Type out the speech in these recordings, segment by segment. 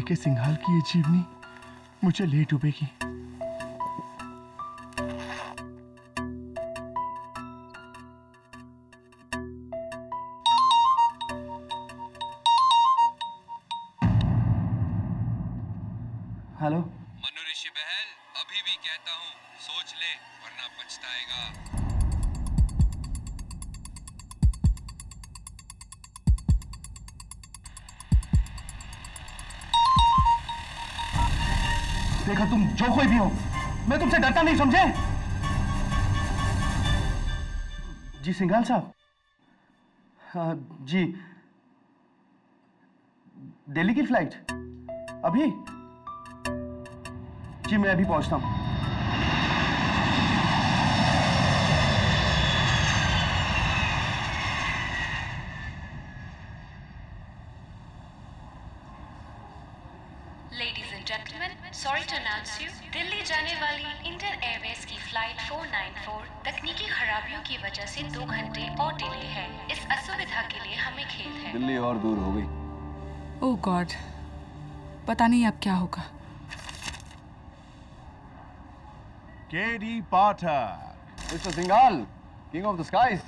जेके सिंघाल की ये जीवनी मुझे ले डूबेगी। हेलो मनु ऋषि बहल, अभी भी कहता हूँ सोच ले वरना पछताएगा। देखा, तुम जो कोई भी हो, मैं तुमसे डरता नहीं, समझे? जी सिंघाल साहब। हाँ जी, दिल्ली की फ्लाइट अभी? जी मैं अभी पहुंचता हूं। Ladies and gentlemen, sorry to announce you, Delhi जाने वाली इंडियन एयरवेज की फ्लाइट 494 तकनीकी खराबियों की वजह से 2 घंटे और डिले है। इस असुविधा के लिए हमें खेद है। दिल्ली और दूर हो गई। ओह गॉड, पता नहीं अब क्या होगा। KD Pathak. Mr. Singhal, King of the Skies.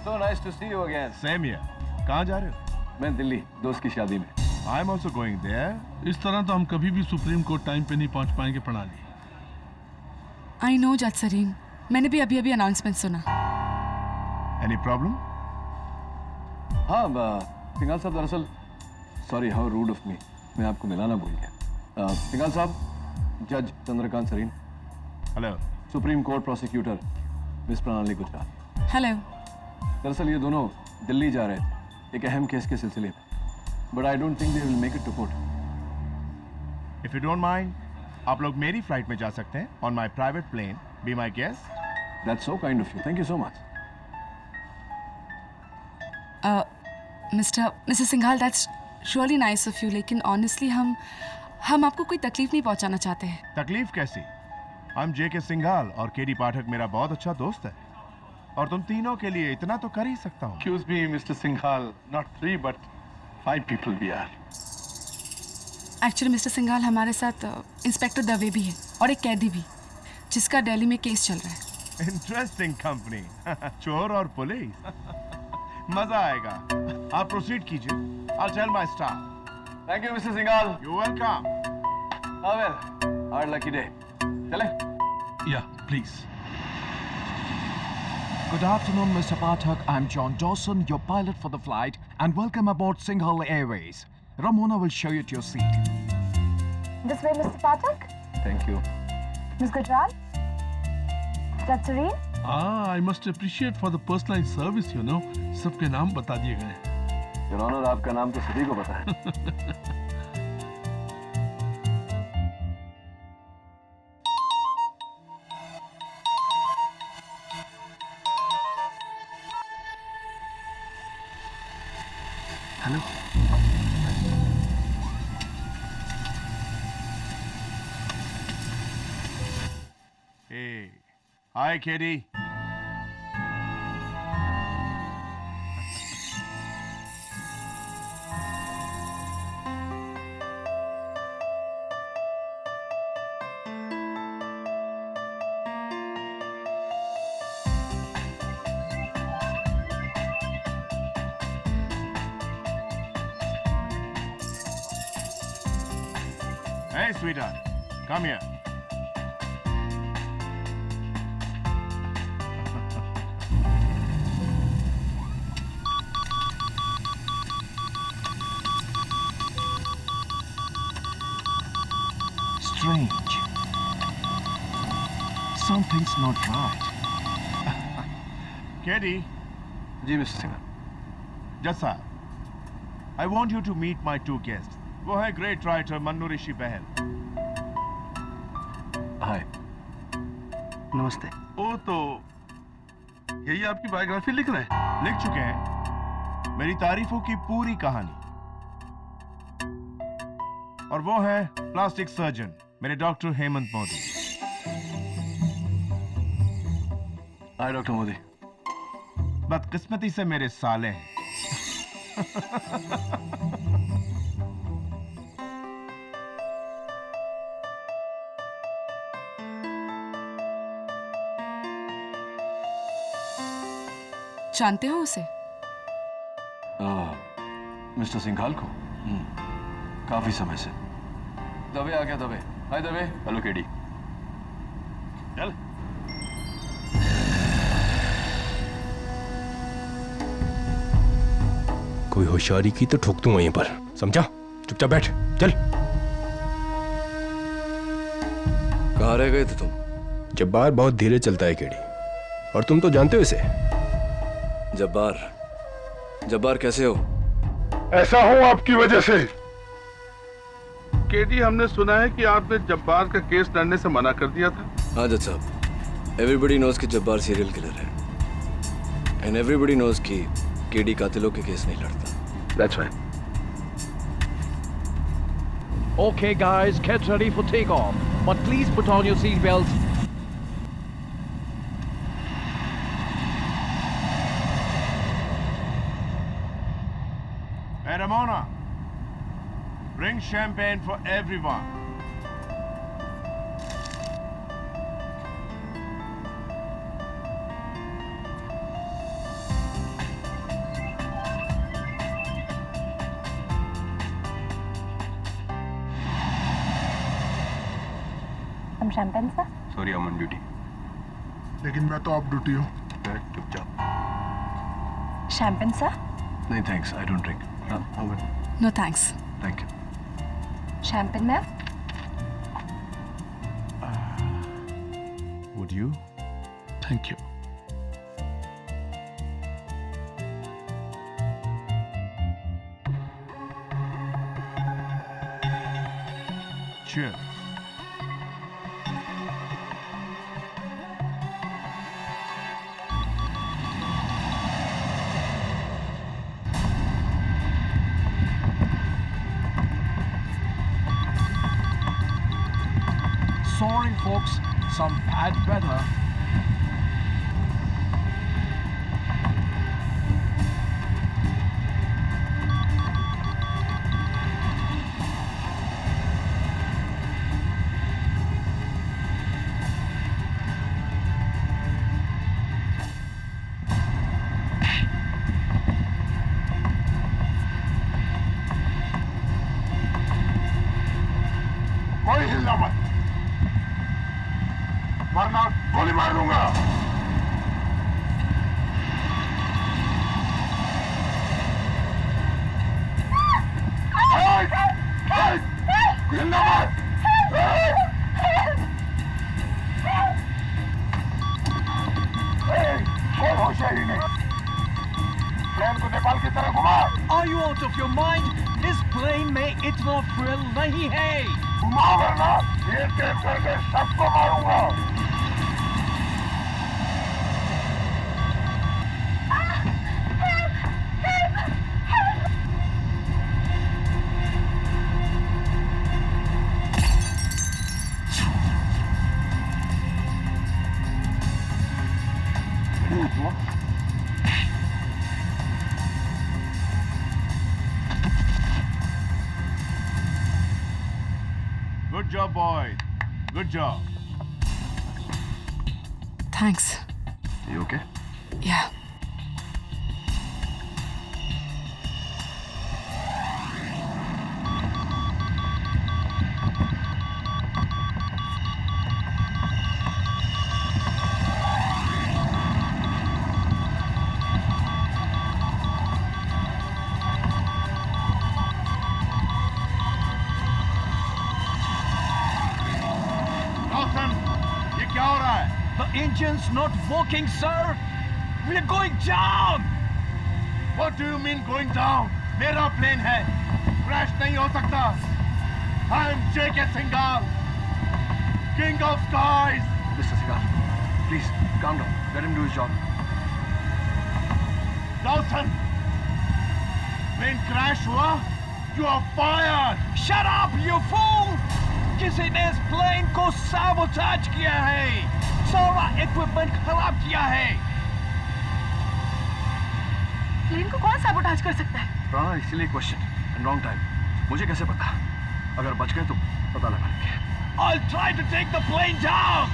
So nice to see you again. Same here. कहाँ जा रहे हो? मैं दिल्ली दोस्त की शादी में। I am also going there. इस तरह तो हम कभी भी सुप्रीम कोर्ट टाइम पे नहीं पहुंच पाएंगे प्रणाली। आई नो जज सरीन, मैंने भी अभी अनाउंसमेंट सुना। Any problem? हाँ सिंघाल साहब, दरअसल sorry, how rude of me, मैं आपको मिलाना भूल गया। सिंघाल साहब, जज Chandrakant Sareen. Hello. Supreme court prosecutor miss Pranali Gujral. Hello. दरअसल ये दोनों दिल्ली जा रहे थे एक अहम केस के सिलसिले में, but I don't think they will make it to court. If you don't mind, आप लोग मेरी फ्लाइट में जा सकते हैं on my private plane. Be my guest. That's so kind of you, thank you so much. Mister Singhal, that's really nice of you, लेकिन honestly हम आपको कोई तकलीफ नहीं पहुंचाना चाहते हैं। तकलीफ कैसी? हम जेके सिंघाल और केडी पाठक मेरा बहुत अच्छा दोस्त है, और तुम तीनों के लिए इतना तो कर ही सकता हूँ। Excuse me, Mr. Singhal, not 3 but 5 people we are. Actually mister Singhal, हमारे साथ इंस्पेक्टर दवे भी है और एक कैदी भी, जिसका दिल्ली में केस चल रहा है। Interesting company. चोर और पुलिस। मजा आएगा। आप प्रोसीड कीजिए। I'll tell my staff. Thank you mister Singhal. You're welcome. हाँ वेल, हार्ड लकी डे। चले? Yeah, please. Good afternoon, Mr. Pathak. I'm John Dawson, your pilot for the flight, and welcome aboard Singhal Airways. Ramona will show you to your seat. This way, Mr. Pathak. Thank you. Ms. Gujral. Judge Serene. I must appreciate for the personalized service, you know. सबके नाम बता दिए गए हैं। Your honour, आपका नाम तो सभी को पता है। Hello. Hey, hi, Katie. Hey, sweetheart, come here. Strange. Something's not right. Katie, जी मिस्टर सिंघाल। जज साहब, I want you to meet my 2 guests. वो है ग्रेट राइटर मन्नू ऋषि बहल। हाय। नमस्ते। ओ तो यही आपकी बायोग्राफी लिख रहे हैं? लिख चुके हैं मेरी तारीफों की पूरी कहानी। और वो है प्लास्टिक सर्जन मेरे डॉक्टर हेमंत मोदी। हाय डॉक्टर मोदी। बदकिस्मती से मेरे साले हैं। जानते हो उसे? मिस्टर सिंघाल को? काफी समय से। दवे आ गया, Dave. Hi Dave. Hello KD. चल। कोई होशियारी की तो ठोक दूंगा यहीं पर, समझा? चुपचाप बैठ, चल। कहाँ रह गए थे तुम? जब्बार बहुत धीरे चलता है केडी, और तुम तो जानते हो इसे। जब्बार कैसे हो? ऐसा हूं आपकी वजह से। केडी, हमने सुना है कि आपने जब्बार का केस लड़ने से मना कर दिया था। हाँ जज साहब, एवरीबडी नोज कि जब्बार सीरियल किलर है, एंड एवरीबडी नोज कि केडी कातिलों के केस नहीं लड़ता। That's right. Okay, guys, get ready for takeoff. But please put on your seatbelts. Hey Ramona, bring champagne for everyone. Some champagne, sir? Sorry, I am on duty. लेकिन मैं तो of duty हूँ। चुपचाप। Champagne, sir? नहीं thanks, I don't drink. No thanks. Thank you. Champagne, ma'am? Would you? Thank you. Cheers. Sorry, folks, some bad weather. कोई हिलना मत, वरना गोली मार दूंगा। हिलना मत। कोई होशियारी नहीं। प्लेन को नेपाल की तरह घुमा। Are you out of your mind? इस प्लेन में इतना थ्रिल नहीं है। घुमा वरना ये टेप करके सबको मारूंगा। Good job, boy. Good job. Thanks. You okay? Yeah. Dawson, ये क्या हो रहा है? The engine's not working, sir. We're going down. What do you mean going down? मेरा प्लेन है, क्रैश नहीं हो सकता। I'm J.K. Singhal, King of Skies. Mr. Singhal, please calm down. Let him do his job. Dawson, plane crash हुआ? You are fired. Shut up, you fool! किसी ने इस plane को sabotage किया है, सारा इक्विपमेंट खराब किया है। प्लेन को कौन साबोटाज कर सकता है? राणा, इसीलिए क्वेश्चन एंड रॉन्ग टाइम। मुझे कैसे पता? अगर बच गए तो पता लगा लेंगे। I'll try to take the plane down.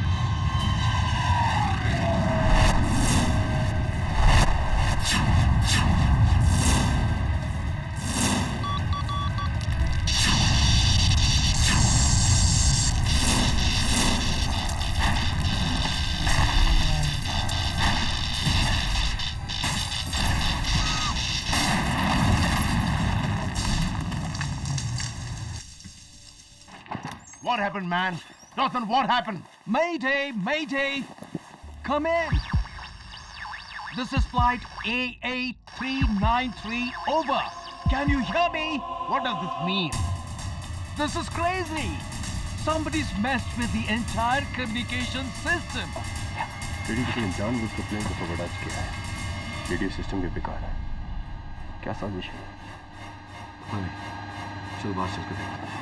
What happened, man? Dawson, what happened? Mayday! Mayday! Come in! This is flight AA393 over. Can you hear me? What does this mean? This is crazy! Somebody's messed with the entire communication system. Radio किसी इंसान उसको plane को सबडाज किया है। Radio system भी बेकार है। क्या साजिश है? चल बाहर चल के देखते हैं।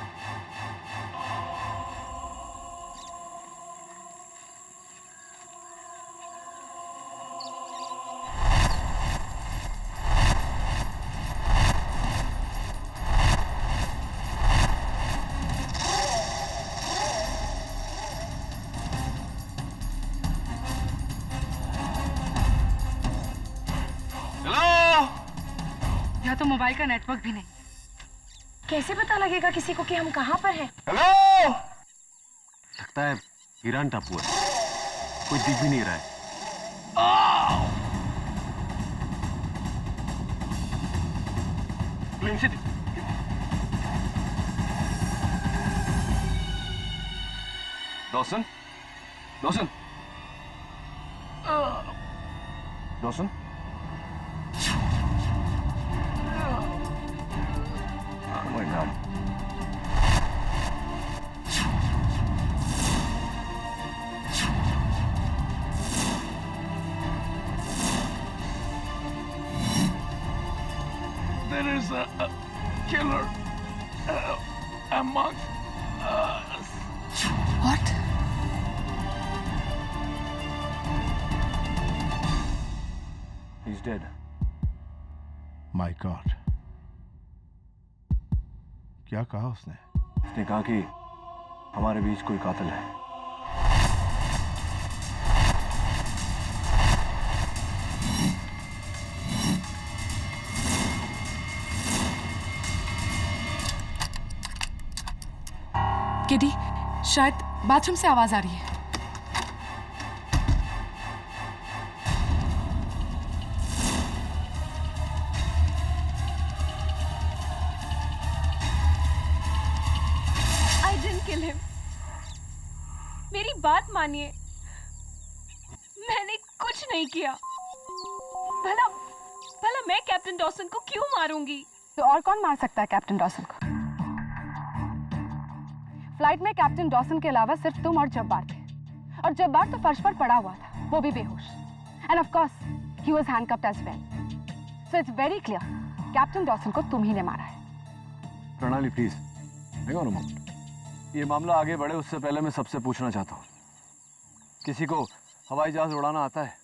यहाँ तो मोबाइल का नेटवर्क भी नहीं। कैसे पता लगेगा किसी को कि हम कहाँ पर हैं? हेलो! लगता है ईरान टापू है। कोई दिख भी नहीं रहा है। प्लेन से Dawson? Dawson? Dawson? Oh my God. There is a killer among us. What? He's dead. My God. क्या कहा उसने? उसने कहा कि हमारे बीच कोई कातिल है। केडी, शायद बाथरूम से आवाज आ रही है। Kill him. मेरी बात मानिए, मैंने कुछ नहीं किया। भला मैं कैप्टन डॉसन को क्यों मारूंगी? तो और कौन मार सकता है कैप्टन डॉसन को? फ्लाइट में कैप्टन डॉसन के अलावा सिर्फ तुम और जब्बार थे, और जब्बार तो फर्श पर पड़ा हुआ था, वो भी बेहोश। And of course he was handcuffed as well. So it's very clear, captain Dawson को तुम ही ने मारा है। Pranali please, hang on a moment. ये मामला आगे बढ़े उससे पहले मैं सबसे पूछना चाहता हूँ, किसी को हवाई जहाज उड़ाना आता है?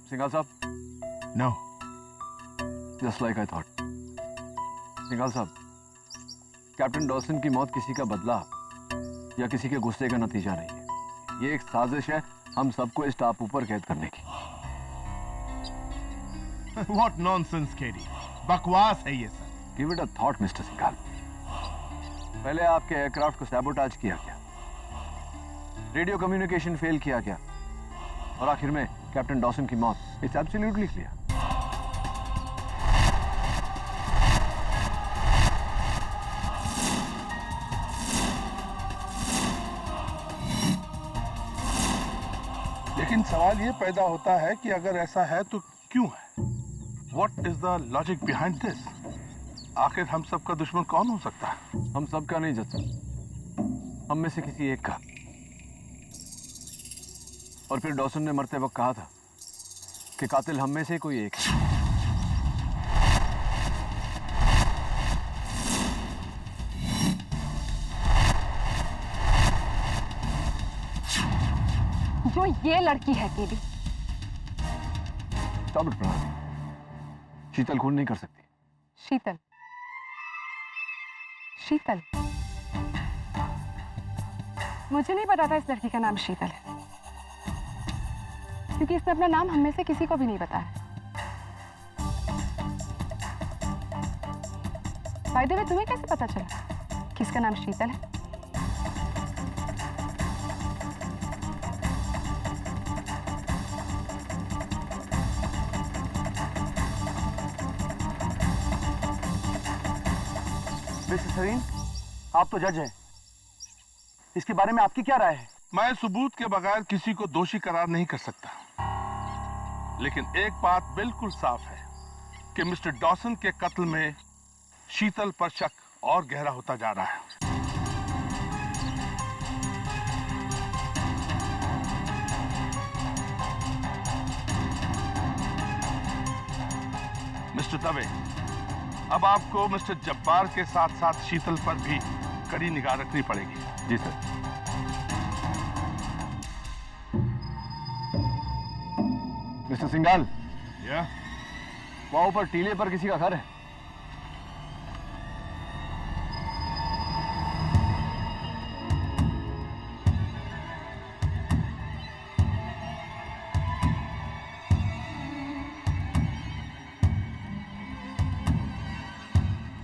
सिंघाल साहब? No. Just like I thought. Singhal साहब, कैप्टन डॉसन की मौत किसी का बदला या किसी के गुस्से का नतीजा नहीं है। ये एक साजिश है हम सबको इस टापू पर कैद करने की। What nonsense, KD. बकवास है ये सब। Give it a thought, mister Singhal. पहले आपके एयरक्राफ्ट को सैबोटाज किया गया, रेडियो कम्युनिकेशन फेल किया गया, और आखिर में कैप्टन डॉसन की मौत। It's absolutely clear. लेकिन सवाल ये पैदा होता है कि अगर ऐसा है तो क्यों है? What is the logic behind this? आखिर हम सबका दुश्मन कौन हो सकता है? हम सबका नहीं जज, हम में से किसी एक का। और फिर डॉसन ने मरते वक्त कहा था कि कातिल हम में से कोई एक है। जो ये लड़की है केडी। स्टॉप इट प्रणाली, शीतल खून नहीं कर सकती। शीतल? शीतल? मुझे नहीं पता था इस लड़की का नाम शीतल है, क्योंकि इसने अपना नाम हम में से किसी को भी नहीं बताया। बाय द वे, तुम्हें कैसे पता चला कि इसका नाम शीतल है? नसरीन, आप तो जज हैं, इसके बारे में आपकी क्या राय है? मैं सबूत के बगैर किसी को दोषी करार नहीं कर सकता, लेकिन एक बात बिल्कुल साफ है कि मिस्टर डॉसन के कत्ल में शीतल पर शक और गहरा होता जा रहा है। मिस्टर दवे, अब आपको मिस्टर जब्बार के साथ साथ शीतल पर भी कड़ी निगाह रखनी पड़ेगी। जी सर। मिस्टर सिंघाल, वहां ऊपर टीले पर किसी का घर है?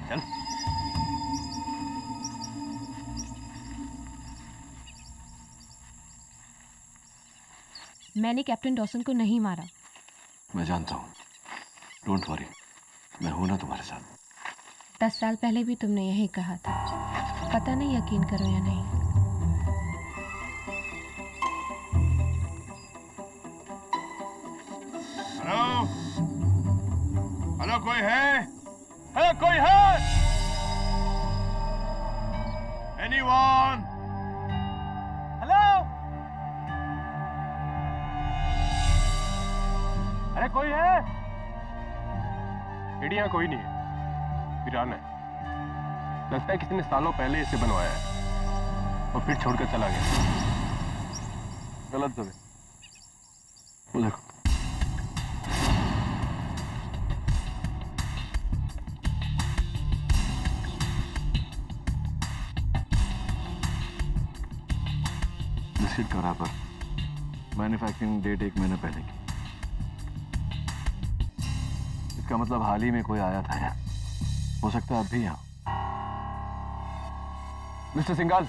चल। मैंने कैप्टन डॉसन को नहीं मारा। मैं जानता हूँ, डोंट वरी, मैं हूं ना तुम्हारे साथ। 10 साल पहले भी तुमने यही कहा था, पता नहीं यकीन करो या नहीं। हेलो, हेलो, कोई है? हेलो, कोई है? Anyone? हेलो, अरे कोई है? इंडिया कोई नहीं है, वीरान है। लगता है किसी ने सालों पहले इसे बनवाया है और फिर छोड़कर चला गया। गलत दबे, वो देखो। बिस्किट का रैपर, मैन्युफैक्चरिंग डेट 1 महीना पहले की। इसका मतलब हाल ही में कोई आया था यहाँ, हो सकता है अब भी यहाँ। Mister Singhal,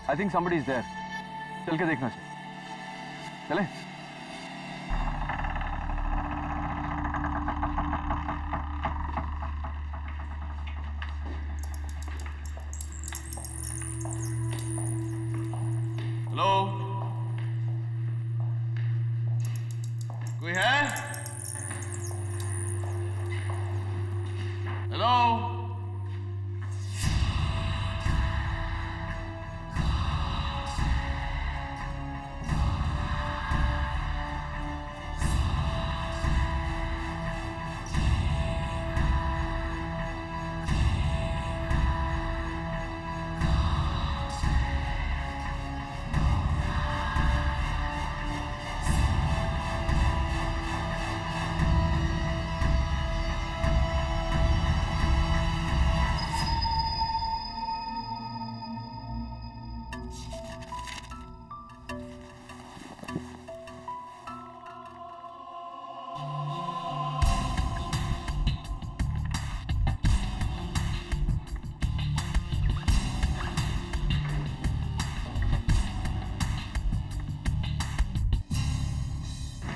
I think somebody is there. चल के देखना चाहिए। चले? हेलो, कोई है? हेलो,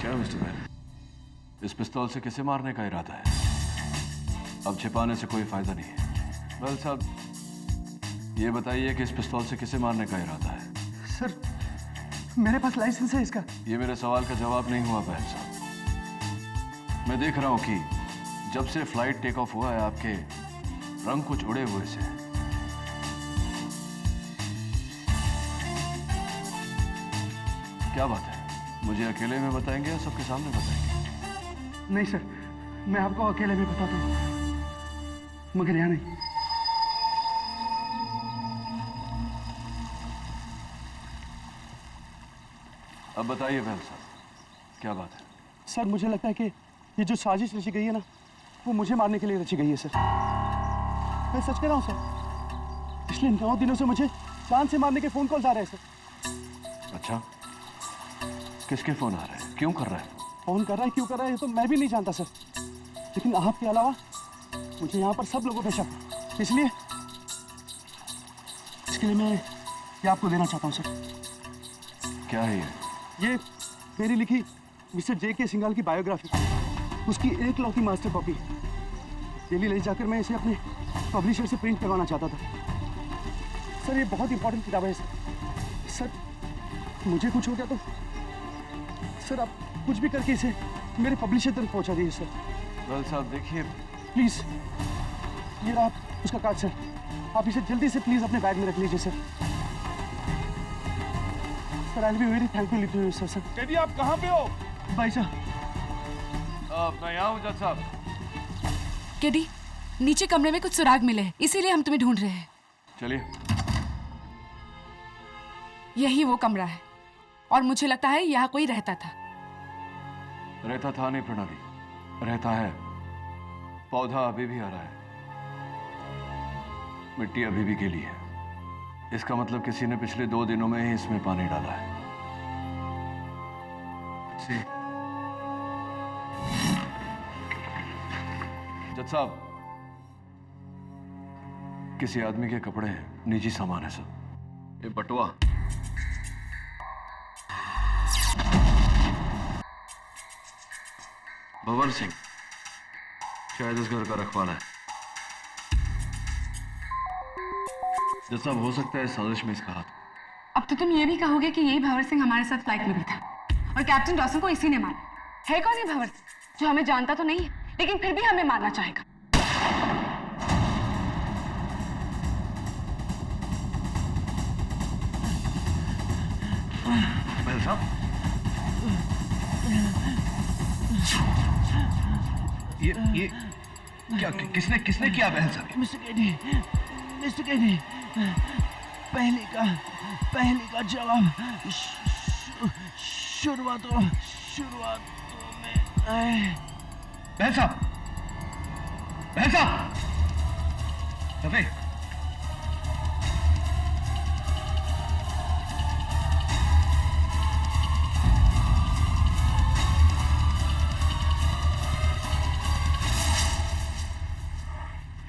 क्या मिस्टर मैन, इस पिस्तौल से किसे मारने का इरादा है? अब छिपाने से कोई फायदा नहीं है। वेल साहब, ये बताइए कि इस पिस्तौल से किसे मारने का इरादा है? सर, मेरे पास लाइसेंस है इसका। ये मेरे सवाल का जवाब नहीं हुआ पहल साहब। मैं देख रहा हूं कि जब से फ्लाइट टेक ऑफ हुआ है आपके रंग कुछ उड़े हुए से हैं। क्या बात है, मुझे अकेले में बताएंगे या सबके सामने बताएंगे? नहीं सर, मैं आपको अकेले में बताता हूँ, मगर यहाँ नहीं। अब बताइए पहल साहब, क्या बात है? सर, मुझे लगता है कि ये जो साजिश रची गई है ना, वो मुझे मारने के लिए रची गई है सर। मैं सच कह रहा हूँ सर, पिछले 9 दिनों से मुझे चांद से मारने के फोन कॉल्स आ रहे हैं सर। अच्छा, किसके फोन आ रहे हैं, क्यों कर रहा है? फोन कर रहा है, क्यों कर रहा है, ये तो मैं भी नहीं जानता सर, लेकिन आपके अलावा मुझे यहाँ पर सब लोगों पे शक है। इसलिए इसके लिए मैं ये आपको देना चाहता हूँ सर। क्या है ये मेरी लिखी मिस्टर जे.के. सिंघाल की बायोग्राफी, उसकी एकलौती मास्टर कॉपी। दिल्ली ले जाकर मैं इसे अपने पब्लिशर से प्रिंट करवाना चाहता था। सर ये बहुत इंपॉर्टेंट किताब है सर, मुझे कुछ हो गया तो सर आप कुछ भी करके इसे मेरे पब्लिशर तक पहुंचा दीजिए सर। वेल साहब देखिए, प्लीज ये रहा उसका कार्ड सर, आप इसे जल्दी से प्लीज अपने बैग में रख लीजिए sir. Sir I will be very thankful to you sir. Sir Teddy आप कहाँ पे हो? भाई साहब मैं यहाँ हूँ जज साहब। केडी, नीचे कमरे में कुछ सुराग मिले हैं, इसीलिए हम तुम्हें ढूंढ रहे हैं। चलिए। यही वो कमरा है और मुझे लगता है यहाँ कोई रहता था। रहता था नहीं प्रणाली, रहता है। पौधा अभी भी हरा है, मिट्टी अभी भी गीली है। इसका मतलब किसी ने पिछले 2 दिनों में ही इसमें पानी डाला है। जज साहब, किसी आदमी के कपड़े हैं, निजी सामान है सब। ये बटुआ भंवर सिंह, शायद इस घर का रखवाला है। जज साहब हो सकता है साजिश में इसका हाथ। अब तो तुम ये भी कहोगे कि यही भंवर सिंह हमारे साथ फ्लाइट में भी था और कैप्टन डॉसन को इसी ने मारा है। कौन ये भंवर सिंह जो हमें जानता तो नहीं है लेकिन फिर भी हमें मारना चाहेगा? महल साहब, ये क्या किसने किया महल साहब? मिस्टर केडी, पहले का जवाब शुरुआतों में महल साहब, दबे।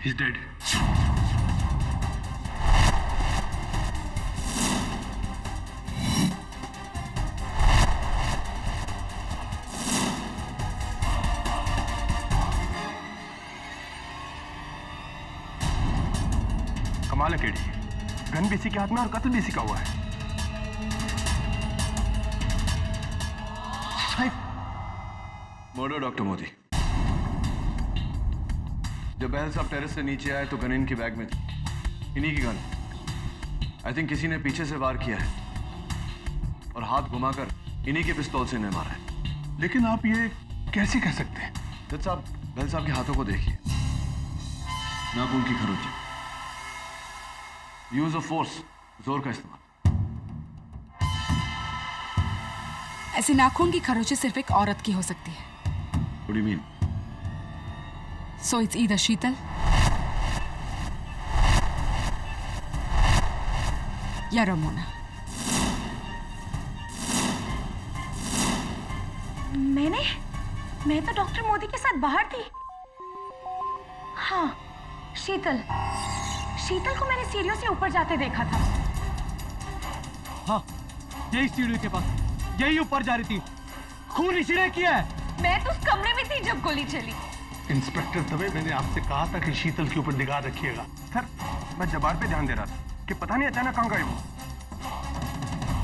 He's dead. कमाल है केडी, गन भी इसी के हाथ में और कत्ल भी इसी का हुआ है। Murder doctor Modi. जब बहल साहब टेरेस से नीचे आए तो गन इनकी बैग में थी, इन्हीं की गन। आई थिंक किसी ने पीछे से वार किया है और हाथ घुमाकर इन्हीं के पिस्तौल से इन्हें मारा है। लेकिन आप ये कैसे कह सकते हैं? जज साहब, बहल साहब के हाथों को देखिए, नाखून की खरोंची, यूज ऑफ फोर्स, जोर का इस्तेमाल। ऐसे नाखून की खरोंची सिर्फ एक औरत की हो सकती है। What do you mean? So it's either शीतल या रमोना। मैं तो डॉक्टर मोदी के साथ बाहर थी। हाँ, शीतल को मैंने सीढ़ियों से ऊपर जाते देखा था। हाँ, यही सीढ़ी के पास, यही ऊपर जा रही थी। खून इसी ने किया है। मैं तो उस कमरे में थी जब गोली चली। इंस्पेक्टर दवे, मैंने आपसे कहा था कि शीतल के ऊपर निगाह रखिएगा। सर, मैं जबार पे ध्यान दे रहा था कि पता नहीं अचानक कहाँ गए वो।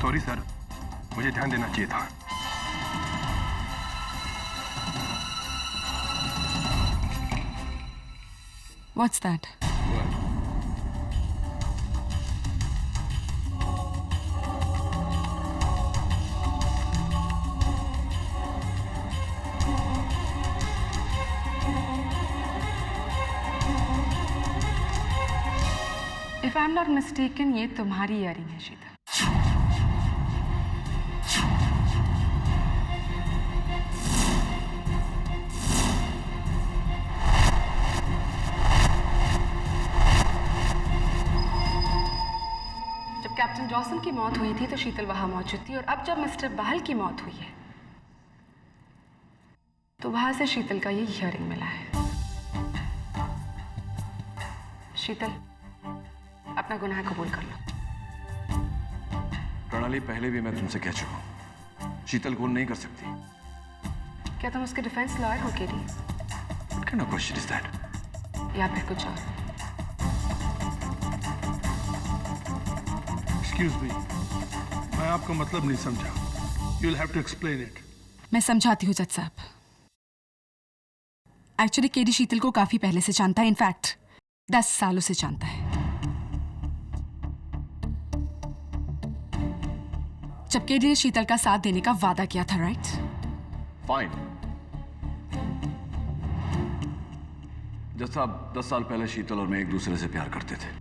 सॉरी सर, मुझे ध्यान देना चाहिए था। What's that? If I'm not mistaken, ये तुम्हारी इयरिंग है शीतल। जब कैप्टन डॉसन की मौत हुई थी तो शीतल वहां मौजूद थी और अब जब मिस्टर बहल की मौत हुई है तो वहां से शीतल का ये इयरिंग मिला है। शीतल, अपना गुनाह कबूल कर लो। प्रणाली, पहले भी मैं तुमसे कह चुका हूं, शीतल खून नहीं कर सकती। क्या तुम उसके डिफेंस लॉयर हो KD? What kind of question is that? या फिर कुछ और? एक्सक्यूज मी, मैं आपका मतलब नहीं समझा. You'll have to explain it. मैं समझाती हूँ जज साहब. एक्चुअली केडी शीतल को काफी पहले से जानता है. इनफैक्ट 10 सालों से जानता है. जब केडी ने शीतल का साथ देने का वादा किया था, राइट? फाइन. जज साहब, 10 साल पहले शीतल और मैं एक दूसरे से प्यार करते थे.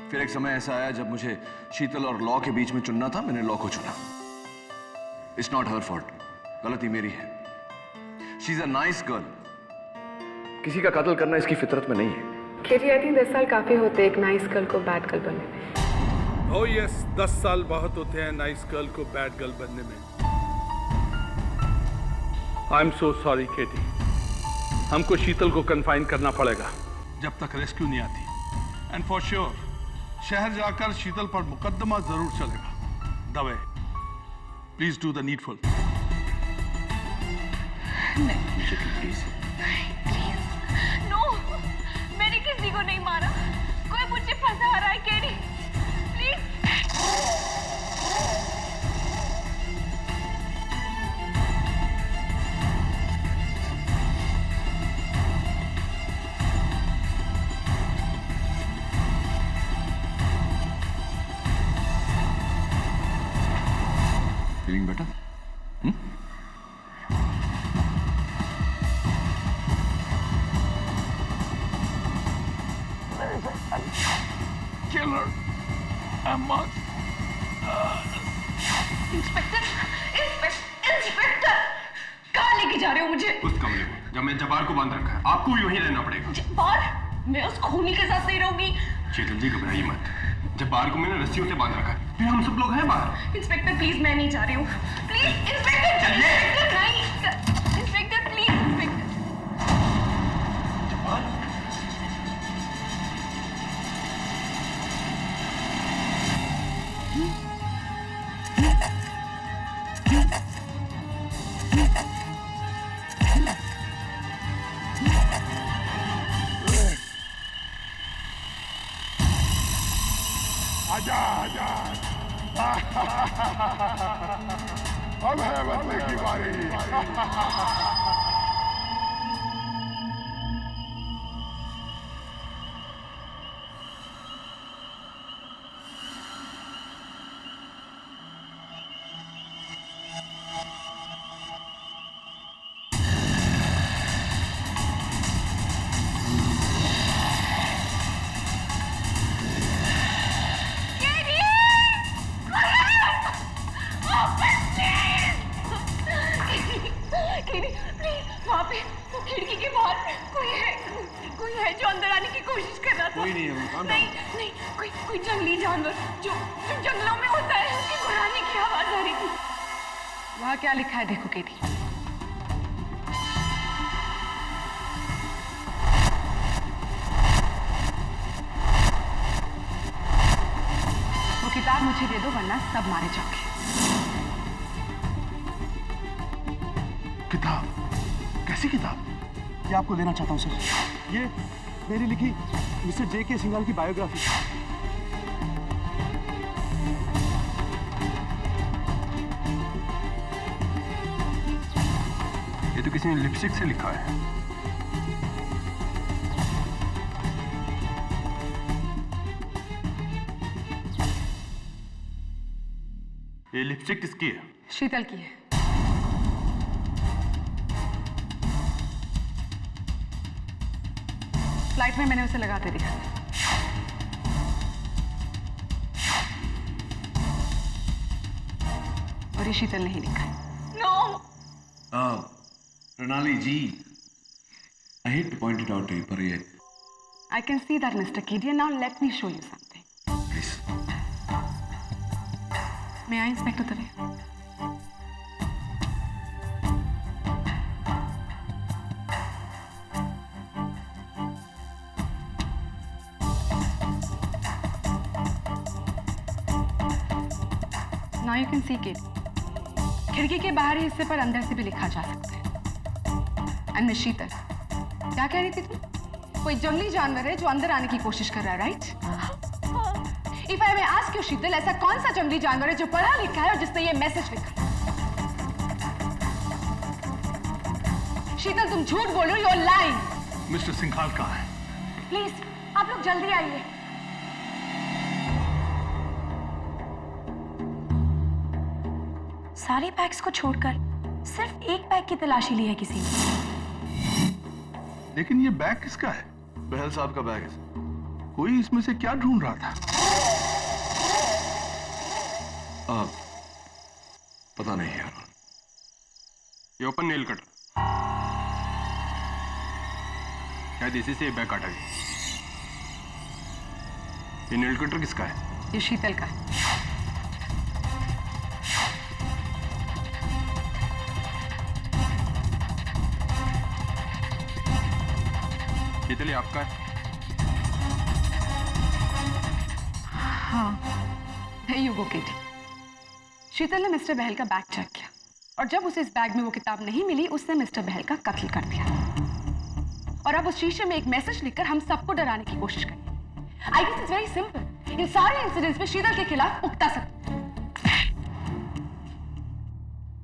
फिर एक समय ऐसा आया जब मुझे शीतल और लॉ के बीच में चुनना था. मैंने लॉ को चुना. It's not her fault. गलती मेरी है. She is a nice girl. किसी का कत्ल करना इसकी फितरत में नहीं है. केडी, आई थिंक 10 साल काफी होते एक नाइस गर्ल को बैड गर्ल बनने में. Oh yes, 10 साल बहुत होते हैं नाइस गर्ल को बैड गर्ल बनने में. आई एम सो सॉरी केटी. हमको शीतल को कन्फाइन करना पड़ेगा जब तक रेस्क्यू नहीं आती. एंड फॉर श्योर शहर जाकर शीतल पर मुकदमा जरूर चलेगा. Dave, please do the needful. Please. No, मैंने किसी को नहीं मारा. कोई मुझे फंसा रहा है KD. Please. Feeling better? Killer. Inspector, कहाँ लेके जा रहे हो मुझे? उस कमरे में जब मैं जब्बार को बांध रखा है. आपको भी वहीं रहना पड़ेगा. जब्बार? मैं उस खूनी के साथ नहीं रहूंगी. शीतल जी, घबराइए मत. जब्बार को मैंने रस्सियों से बांध रखा है. फिर हम सब लोग हैं बाहर. इंस्पेक्टर प्लीज, मैं नहीं जा रही हूँ. Please inspector. चलिए. इंस्पेक्टर नहीं. Inspector please. इंस्पेक्टर. आजा आजा. अब है बदले की बारी. वहाँ पे वो खिड़की के बाहर कोई है जो अंदर आने की कोशिश कर रहा था. कोई नहीं है. नहीं, कोई जंगली जानवर जो जंगलों में होता है, उसके गुर्राने की आवाज आ रही थी. वहाँ क्या लिखा है देखो केडी. वो किताब मुझे दे दो वरना सब मारे जाओगे. किताब? कैसी किताब? ये आपको देना चाहता हूँ सर. ये मेरी लिखी मिस्टर J.K. सिंघाल की बायोग्राफी. ये तो किसी ने लिपस्टिक से लिखा है. ये लिपस्टिक किसकी है? शीतल की है. फ्लाइट में मैंने उसे लगाते देखा. और ये शीतल नहीं लिखा. नो. प्रणाली जी, I hate to point it out to you, पर ये I can see that, Mr. Kedia. Now let me show you something. please. May I, Inspector Dave? Now you can see it. खिड़की के बाहरी हिस्से पर अंदर से भी लिखा जा सकता है. And Miss शीतल, क्या कह रही थी तुम? कोई जंगली जानवर है जो अंदर आने की कोशिश कर रहा है, right? If I may ask you Sheetal, ऐसा कौन सा जंगली जानवर है जो पढ़ा लिखा है और जिसने ये मैसेज लिखा? शीतल, तुम झूठ बोल रहे हो, you are lying. Mister Singhal कहाँ है? प्लीज आप लोग जल्दी आइए। सारे बैग्स को छोड़कर सिर्फ एक बैग की तलाशी ली है किसी ने। लेकिन ये बैग किसका है? बहल साहब का बैग है। कोई इसमें से क्या ढूंढ रहा था? पता नहीं यार। ये ओपन नेल कटर, शायद इसी से बैग काटा गया। ये नेल कटर किसका है? ये शीतल का है। शीतल, ये आपका है? हाँ, यू गो किड। शीतल ने मिस्टर बहल का बैग चेक किया और जब उसे इस बैग में वो किताब नहीं मिली, उसने मिस्टर बहल का कत्ल कर दिया। और अब उस शीशे में एक मैसेज लिखकर हम सबको डराने की कोशिश करें। I guess it's very simple. इन सारे इंसिडेंट्स में शीतल के खिलाफ उकता सकते।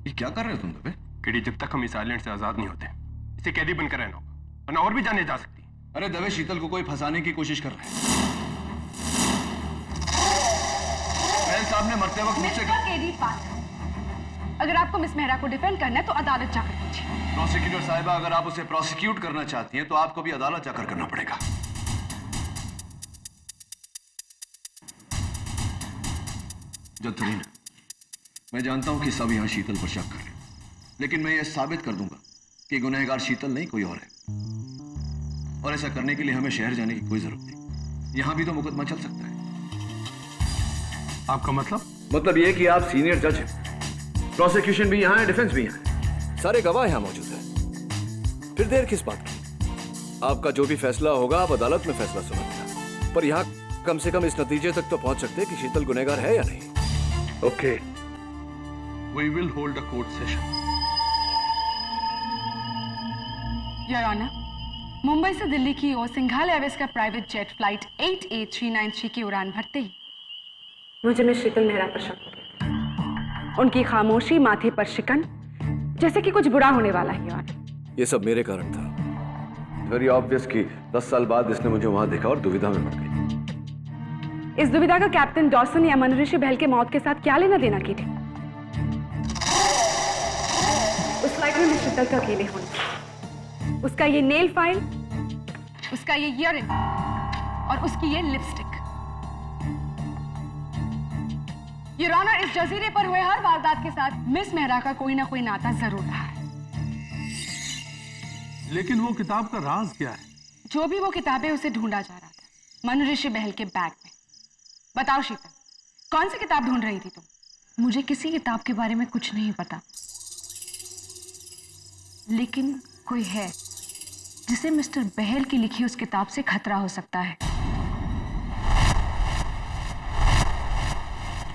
ये क्या कर रहे हो तुम दबे? किडी, जब तक हम इस आइलैंड से आजाद नहीं होते, इसे कैदी बनकर रहना होगा, वरना और भी जाने जा सकती। अरे दबे, शीतल को कोई फंसाने की कोशिश कर रहे हैं। बहल साहब ने मरते वक्त मुझसे केडी पास। अगर आपको मिस मेहरा को डिफेंड करना है तो अदालत जाकर पूछिए। प्रोसिक्यूटर साहिबा, अगर आप उसे प्रोसिक्यूट करना चाहती हैं तो आपको भी अदालत जाकर करना पड़ेगा। जतरीन, मैं जानता हूं कि सब यहां शीतल पर शक कर रहे हैं, लेकिन मैं यह साबित कर दूंगा कि गुनहगार शीतल नहीं कोई और है। और ऐसा करने के लिए हमें शहर जाने की कोई जरूरत नहीं। यहां भी तो मुकदमा चल सकता है। आपका मतलब? मतलब यह कि आप सीनियर जज हैं, प्रोसिक्यूशन भी यहां है, डिफेंस भी यहां है, सारे गवाह यहां मौजूद हैं। फिर देर किस बात की? आपका जो भी फैसला होगा आप अदालत में फैसला सुनाएगा, पर यहां कम से कम इस नतीजे तक तो पहुंच सकते हैं कि शीतल गुनहगार है या नहीं। Okay, we will hold a court session. Your honour, Mumbai से दिल्ली की ओर सिंघाल एयरवेज का प्राइवेट जेट फ्लाइट 88393 की उड़ान भरते ही मुझे मिस शीतल मेहरा पर शक हो गया। उनकी खामोशी, माथे पर शिकन, जैसे कि कुछ बुरा होने वाला है। यार, ये सब मेरे कारण था। वेरी ऑब्वियस कि 10 साल बाद इसने मुझे वहां देखा और दुविधा में पड़ गई। इस दुविधा का कैप्टन डॉसन या मनोऋषि बहल के मौत के साथ क्या लेना देना की थी? उस फ्लाइट में मिस शीतल का अकेले होना, उसका ये नेल फाइल, उसका ये ईयररिंग और उसकी ये लिपस्टिक। योर ऑनर, इस जजीरे पर हुए हर वारदात के साथ मिस मेहरा का कोई ना कोई नाता जरूर रहा है। लेकिन वो किताब का राज क्या है? जो भी वो किताबें उसे ढूंढा जा रहा था मनोऋषि बहल के बैग में। बताओ शीतल, कौन सी किताब ढूंढ रही थी तुम? मुझे किसी किताब के बारे में कुछ नहीं पता, लेकिन कोई है जिसे मिस्टर बहल की लिखी उस किताब से खतरा हो सकता है।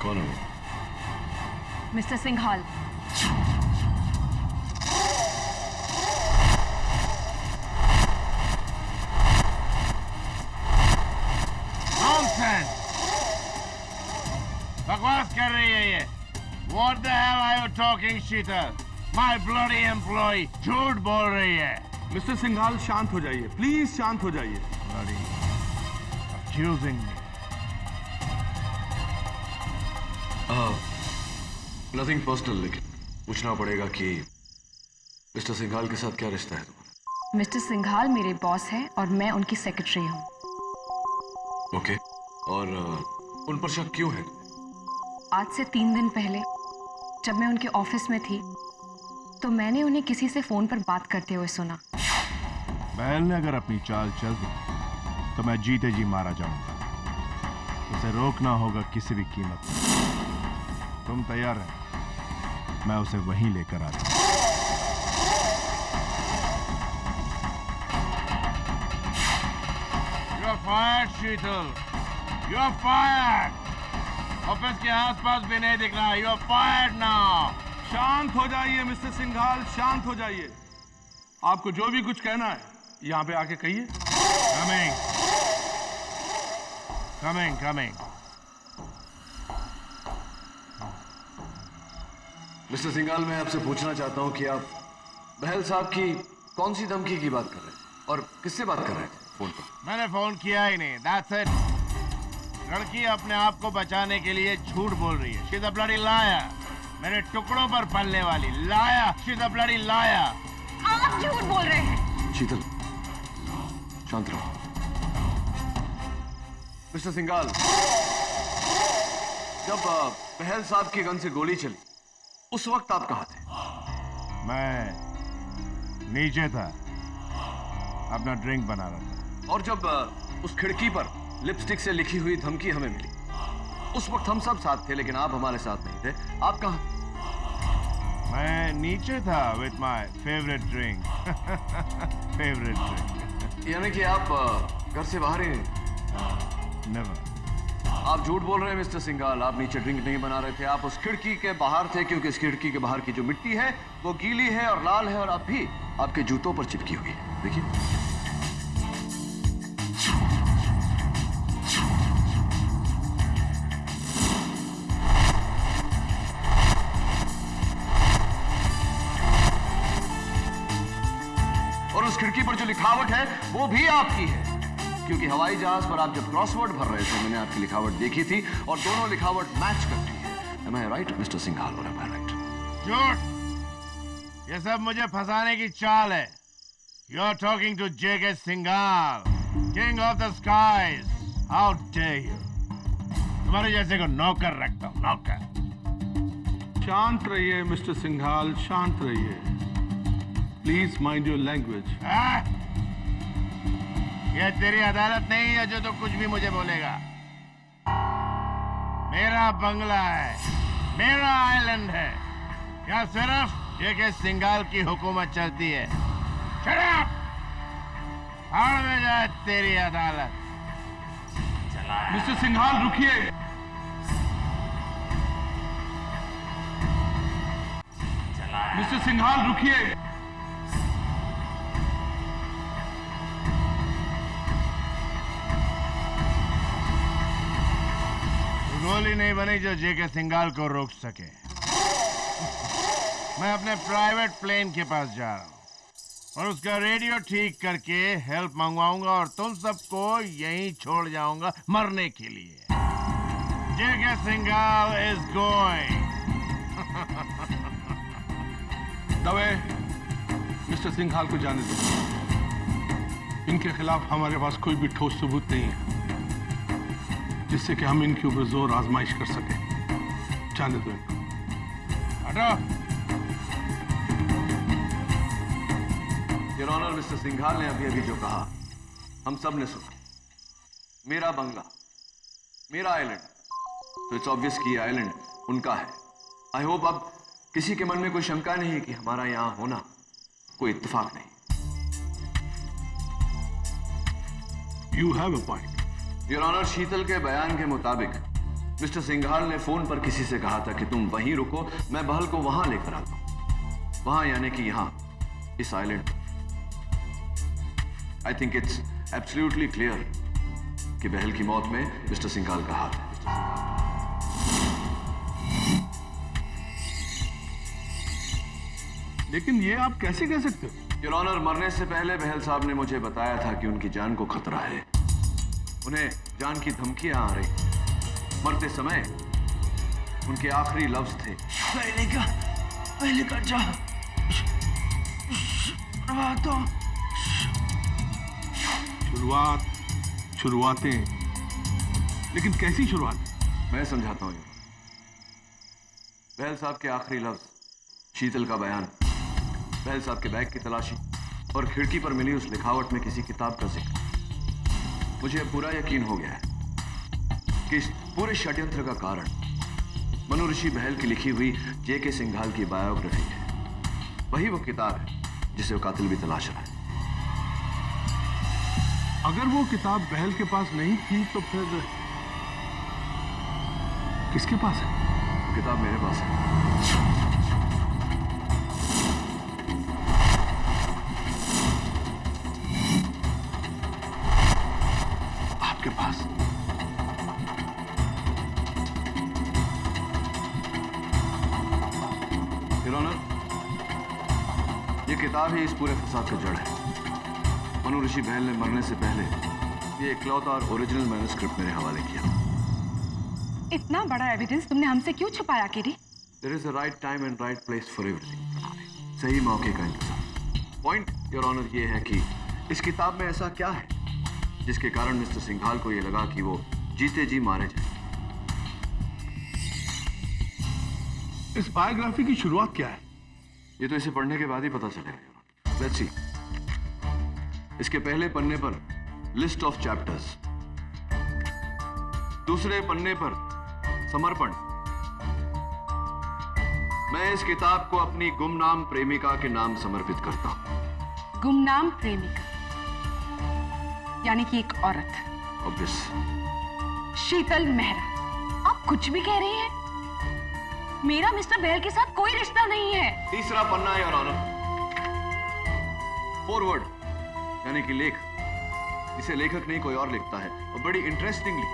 कौन है वो? मिस्टर सिंघाल। Nonsense! बकवास कर रही है ये। What the hell are you talking, Sheetal? My bloody employee झूठ बोल रही है। मिस्टर सिंघाल, शांत हो जाइए, प्लीज शांत हो जाइए। Bloody accusing me. Nothing personal, लेकिन पूछना पड़ेगा कि मिस्टर सिंघाल के साथ क्या रिश्ता है तुम्हारा? मिस्टर सिंघाल मेरे बॉस हैं और मैं उनकी सेक्रेटरी हूँ। ओके, और उन पर शक क्यों है? आज से 3 दिन पहले जब मैं उनके ऑफिस में थी तो मैंने उन्हें किसी से फोन पर बात करते हुए सुना। बहल ने अगर अपनी चाल चल दी तो मैं जीते जी मारा जाऊंगा। उसे रोकना होगा किसी भी कीमत पर। तुम तैयार रहो, मैं उसे वहीं लेकर आता हूं। You're fired, Sheetal. You're fired। Office के आसपास भी नहीं दिख रहा। You're fired now। शांत हो जाइए मिस्टर सिंघाल, शांत हो जाइए। आपको जो भी कुछ कहना है यहाँ पे आके कहिए। Coming. मिस्टर सिंघाल, मैं आपसे पूछना चाहता हूं कि आप बहल साहब की कौन सी धमकी की बात कर रहे हैं और किससे बात कर रहे हैं फोन पर? मैंने फोन किया ही नहीं। That's it. लड़की अपने आप को बचाने के लिए झूठ बोल रही है। She's a bloody liar. मेरे टुकड़ों पर पलने वाली liar. She's a bloody liar. आप झूठ बोल रहे हैं। शीतल, शांत रहो। मिस्टर सिंघाल, जब बहल साहब की गन से गोली चली उस वक्त आप कहाँ थे? मैं नीचे था, अपना ड्रिंक बना रहा था। और जब उस खिड़की पर लिपस्टिक से लिखी हुई धमकी हमें मिली उस वक्त हम सब साथ थे, लेकिन आप हमारे साथ नहीं थे। आप कहाँ थे? मैं नीचे था with my favourite drink. Favourite drink. यानी कि आप घर से बाहर ही नहीं? नेवर। आप झूठ बोल रहे हैं मिस्टर सिंघाल। आप नीचे ड्रिंक नहीं बना रहे थे, आप उस खिड़की के बाहर थे, क्योंकि इस खिड़की के बाहर की जो मिट्टी है वो गीली है और लाल है और अब भी आपके जूतों पर चिपकी हुई है। देखिए, और उस खिड़की पर जो लिखावट है वो भी आपकी है, क्योंकि हवाई जहाज पर आप जब क्रॉसवर्ड भर रहे थे मैंने आपकी लिखावट देखी थी और दोनों लिखावट मैच करती है। Am I right, mister Singhal, और am I right? झूठ। ये सब मुझे फंसाने की चाल है। You are talking to J.K. Singhal, King of the Skies. How dare you? तुम्हारे जैसे को नौकर रखता हूँ, नौकर। शांत रहिए मिस्टर सिंघाल, शांत रहिए। Please mind your language. ये तेरी अदालत नहीं है जो तो कुछ भी मुझे बोलेगा। मेरा बंगला है, मेरा आइलैंड है, यहाँ सिर्फ J.K. सिंघाल की हुकूमत चलती है। Shut up! भाड़ में जाए तेरी अदालत। मिस्टर सिंघाल रुकिए। मिस्टर सिंघाल रुकिए। गोली नहीं बनी जो J.K. सिंघाल को रोक सके। मैं अपने प्राइवेट प्लेन के पास जा रहा हूँ और उसका रेडियो ठीक करके हेल्प मंगवाऊंगा और तुम सबको यहीं छोड़ जाऊंगा मरने के लिए। J.K. Singhal is going. Dave, mister Singhal को जाने दो। इनके खिलाफ हमारे पास कोई भी ठोस सबूत नहीं है जिससे कि हम इनके ऊपर जोर आजमाइश कर सके। जाने दो इनको। हटो। योर ऑनर, मिस्टर सिंघाल ने अभी जो कहा हम सब ने सुना। मेरा बंगला, मेरा आइलैंड, तो इट्स ऑब्वियस कि आइलैंड उनका है। आई होप अब किसी के मन में कोई शंका नहीं है कि हमारा यहां होना कोई इत्तेफाक नहीं। You have a point. Your honour, Sheetal के बयान के मुताबिक मिस्टर सिंघाल ने फोन पर किसी से कहा था कि तुम वहीं रुको, मैं बहल को वहां लेकर आता हूं। वहां यानी कि यहां, इस island. I think it's absolutely clear कि बहल की मौत में मिस्टर सिंघाल का हाथ है। लेकिन ये आप कैसे कह सकते हो? योर ऑनर, मरने से पहले बहल साहब ने मुझे बताया था कि उनकी जान को खतरा है। उन्हें जान की धमकियां आ रही। मरते समय उनके आखिरी लफ्ज थे, पहले का जा शुरुआतें, लेकिन कैसी शुरुआत? मैं समझाता हूं। बहल साहब के आखिरी लफ्ज, शीतल का बयान, बहल साहब के बैग की तलाशी और खिड़की पर मिली उस लिखावट में किसी किताब का जिक्र। मुझे पूरा यकीन हो गया है कि इस पूरे षड्यंत्र का कारण मनु ऋषि बहल की लिखी हुई J.K. सिंघाल की बायोग्राफी है। वही वो किताब है जिसे वो कातिल भी तलाश रहा है। अगर वो किताब बहल के पास नहीं थी तो फिर किसके पास है? किताब मेरे पास है। आपके पास। योर ऑनर, ये किताब ही इस पूरे फसाद का जड़ है। मनु ऋषि बहल ने मरने से पहले ये इकलौता और ओरिजिनल मैन्युस्क्रिप्ट मेरे हवाले किया। इतना बड़ा एविडेंस तुमने हमसे क्यों छुपाया KD? There is a right time and right place for everything. सही मौके का इंतजार। पॉइंट योर ऑनर ये है कि इस किताब में ऐसा क्या है जिसके कारण मिस्टर सिंघाल को ये लगा कि वो जीते जी मारे जाए। इस बायोग्राफी की शुरुआत क्या है? ये तो इसे पढ़ने के बाद ही पता चलेगा। Let's see. इसके पहले पन्ने पर लिस्ट ऑफ चैप्टर्स, दूसरे पन्ने पर समर्पण। मैं इस किताब को अपनी गुमनाम प्रेमिका के नाम समर्पित करता हूं। गुमनाम प्रेमिका यानी कि एक औरत। ऑब्वियस। शीतल मेहरा। आप कुछ भी कह रही हैं? मेरा मिस्टर बहल के साथ कोई रिश्ता नहीं है। तीसरा पन्ना है योर ऑनर, फॉरवर्ड यानी कि लेख। इसे लेखक नहीं कोई और लिखता है और बड़ी इंटरेस्टिंगली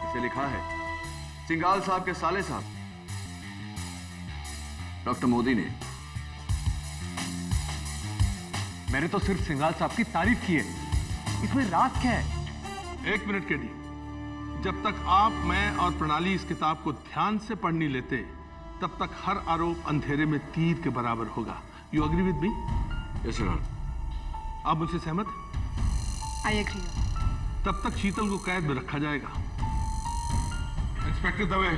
इसे लिखा है सिंघाल साहब के साले साहब डॉक्टर मोदी ने। मैंने तो सिर्फ सिंघाल साहब की तारीफ की है, इसमें राज क्या है? एक मिनट केडी, जब तक आप, मैं और प्रणाली इस किताब को ध्यान से पढ़ नहीं लेते तब तक हर आरोप अंधेरे में तीर के बराबर होगा। You agree with me? Yes your honour. आप मुझसे सहमत? I agree. तब तक शीतल को कैद में रखा जाएगा। इंस्पेक्टर दवे,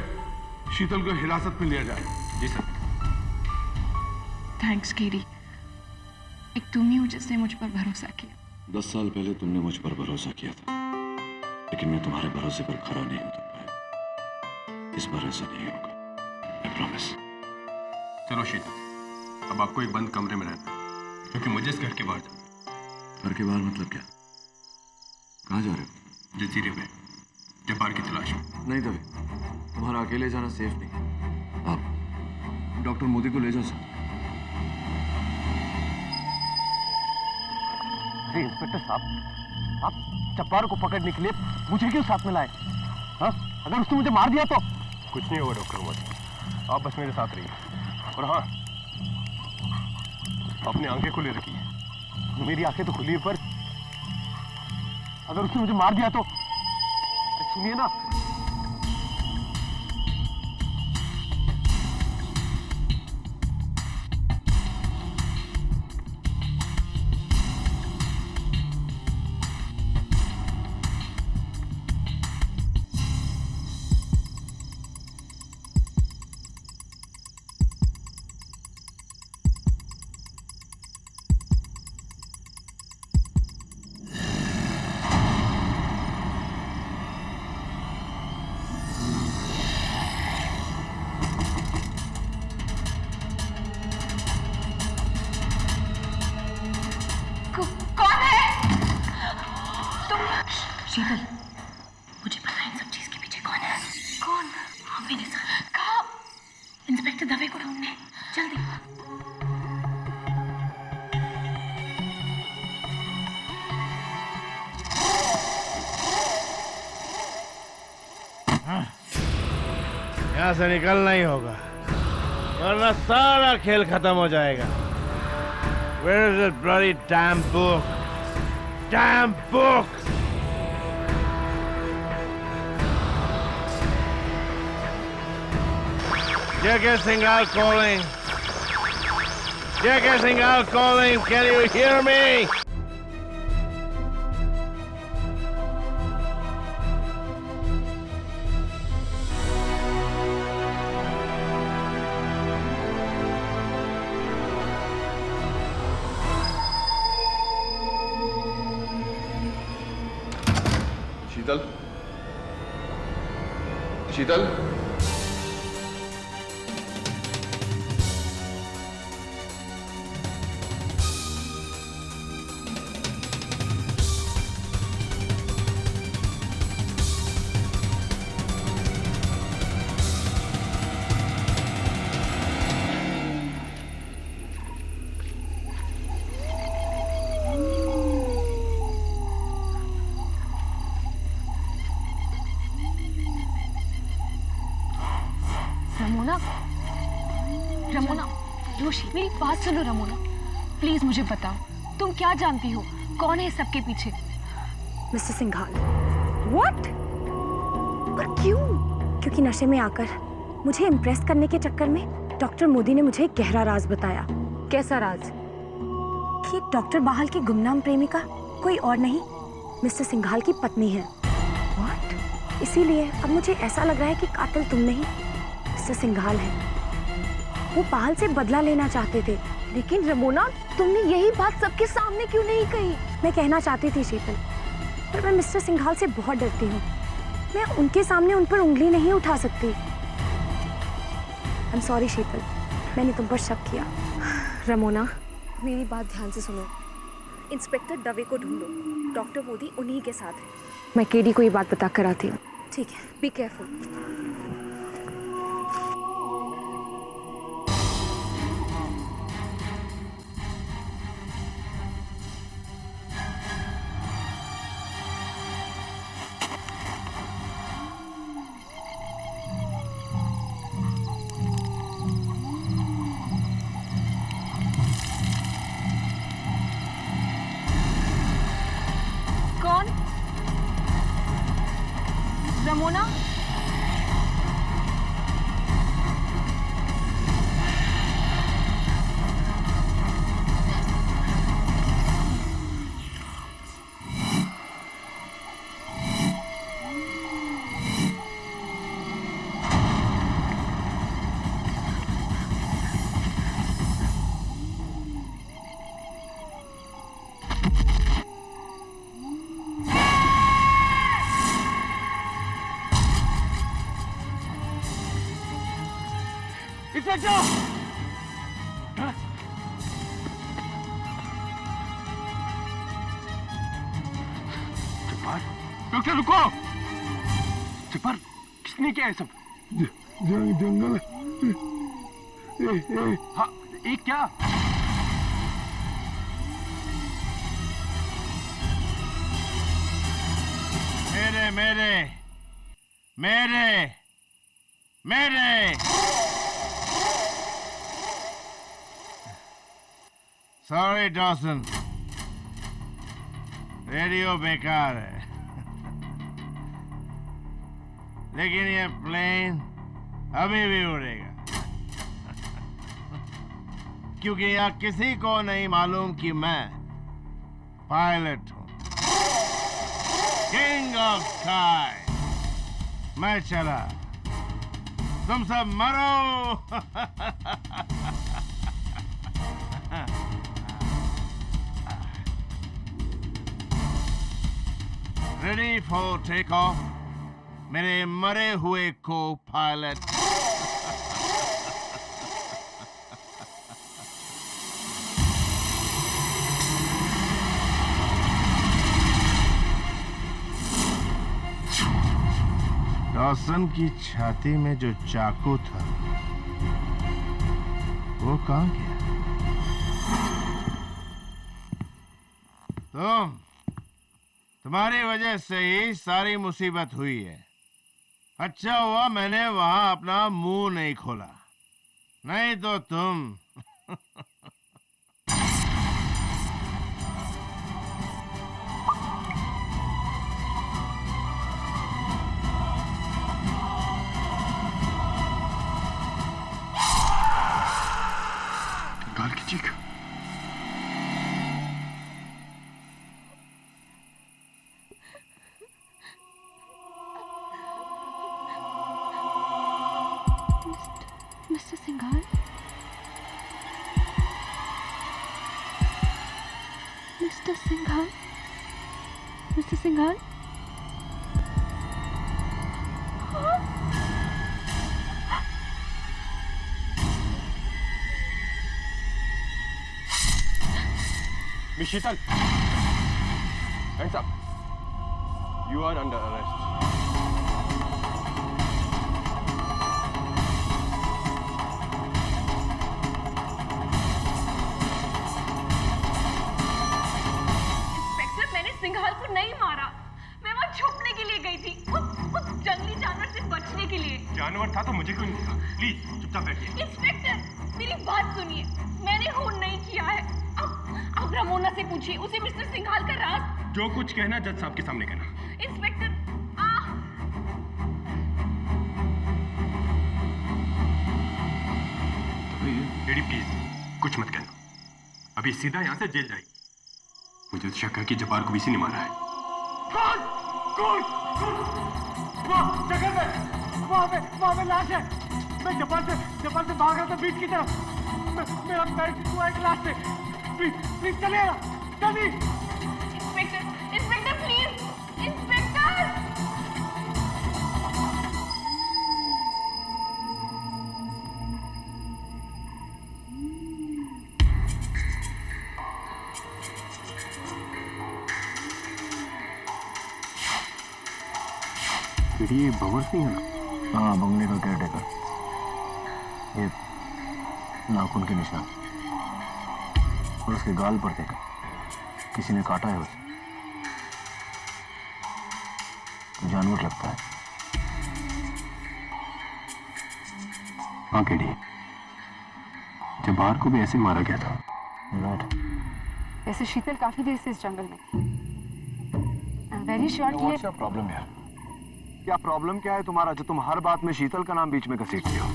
शीतल को हिरासत में लिया जाए। जी सर। थैंक्स केडी, एक तुम ही हो जिसने मुझ पर भरोसा किया। 10 साल पहले तुमने मुझ पर भरोसा किया था, लेकिन मैं तुम्हारे भरोसे पर खरा नहीं उतर पाया। इस बार ऐसा नहीं होगा, आई प्रॉमिस। चलो शीतल, अब आपको एक बंद कमरे में रहना है, क्योंकि मुझे इस घर के बाहर जाना। घर के बाहर मतलब क्या? कहाँ जा रहे हो? जजीरे में जब्बार की तलाश में। नहीं दवे, तुम्हारा अकेले जाना सेफ नहीं। आप डॉक्टर मोदी को ले जाओ सर। अरे इंस्पेक्टर साहब, आप जब्बार को पकड़ने के लिए मुझे क्यों साथ में लाए? हाँ, अगर उसने मुझे मार दिया तो? कुछ नहीं होगा डॉक्टर मोदी, आप बस मेरे साथ रहिए। और हाँ, अपनी आंखें खुली रखिए। मेरी आंखें तो खुली है, पर अगर उसने मुझे मार दिया तो? सुनिए ना। शीतल, मुझे पता है इन सब चीज के पीछे कौन है। कौन? हाँ, मेरे साथ। कहाँ? इंस्पेक्टर दवे को ढूंढने, जल्दी। यहाँ से निकलना ही होगा, वरना सारा खेल खत्म हो जाएगा। Where is that bloody damn book? Damn book! J.K. Singhal calling. J.K. Singhal calling. Can you hear me? Sheetal, Sheetal, Ramona, रोशी मेरी बात सुनो रमोना, प्लीज मुझे बताओ तुम क्या जानती हो, कौन है इस सबके पीछे? मिस्टर सिंघाल। व्हाट? पर क्यों? क्योंकि नशे में आकर मुझे इम्प्रेस करने के चक्कर में डॉक्टर मोदी ने मुझे एक गहरा राज बताया। कैसा राज? कि डॉक्टर बाहल की गुमनाम प्रेमिका कोई और नहीं, मिस्टर सिंघाल की पत्नी है। व्हाट? इसीलिए अब मुझे ऐसा लग रहा है कि कातिल तुम नहीं, मिस्टर सिंघाल है। वो बाहल से बदला लेना चाहते थे। लेकिन रमोना, तुमने यही बात सबके सामने क्यों नहीं कही? मैं कहना चाहती थी शीतल, पर मैं मिस्टर सिंघाल से बहुत डरती हूँ। मैं उनके सामने उन पर उंगली नहीं उठा सकती। आई एम सॉरी शीतल, मैंने तुम पर शक किया। रमोना, मेरी बात ध्यान से सुनो। इंस्पेक्टर दवे को ढूंढो, डॉक्टर मोदी उन्हीं के साथ है। मैं केडी को ये बात बता कर आती हूँ। ठीक है, बी केयरफुल। कौन? रमोना? डॉक्टर रुको! जब्बार, किसने किया है सब? जंगल। हाँ, एक क्या? मेरे मेरे मेरे मेरे सॉरी डॉसन, रेडियो बेकार है, लेकिन ये प्लेन अभी भी उड़ेगा क्योंकि यहाँ किसी को नहीं मालूम कि मैं पायलट हूँ, किंग ऑफ स्काई। मैं चला, तुम सब मरो। रेडी फॉर टेक ऑफ, मेरे मरे हुए को पायलट। डॉसन की छाती में जो चाकू था वो कहाँ गया? तुम्हारी वजह से ही सारी मुसीबत हुई है। अच्छा हुआ मैंने वहां अपना मुंह नहीं खोला, नहीं तो तुम गाल की चीख। Mister Singhal? Mister Singhal? Mister Singhal? Miss Sheetal, hands up. You are under arrest. Inspector, मैंने सिंघाल को नहीं मारा। मैं वहां छुपने के लिए गई थी। उस जंगली जानवर से से बचने के लिए। जानवर था तो मुझे क्यों नहीं कहा? प्लीज चुपचाप बैठिए। इंस्पेक्टर मेरी बात सुनिए, मैंने खून नहीं किया है। अब रमोना से पूछिए, उसे मिस्टर सिंघाल का राज। जो कुछ कहना जज साहब के सामने कहना। इंस्पेक्टर लेडी प्लीज कुछ मत कहना, अभी सीधा यहाँ से जेल जाएगी। मुझे तो शक है कि जब्बार को भी इसी ने मारा है। कौन? कौन? जगह पे, वहाँ पे लाश है। मैं जब्बार से भाग रहा था बीच की तरफ। मेरा पैर हुआ एक लाश से। प्लीज चलिएगा, जल्दी। Inspector please, inspector. ये भंवर सिंह है ना? हाँ, बंगले का केयरटेकर। ये नाखून के निशान और उसके गाल पर देखा, किसी ने काटा है उसे। जानवर लगता है। हाँ केडी, जब्बार को भी ऐसे मारा गया था। राइट। वैसे शीतल काफी देर से इस जंगल में थी। आई एम वेरी श्योर कि What's your problem यार? क्या प्रॉब्लम क्या है तुम्हारा जो तुम हर बात में शीतल का नाम बीच में घसीटते हो?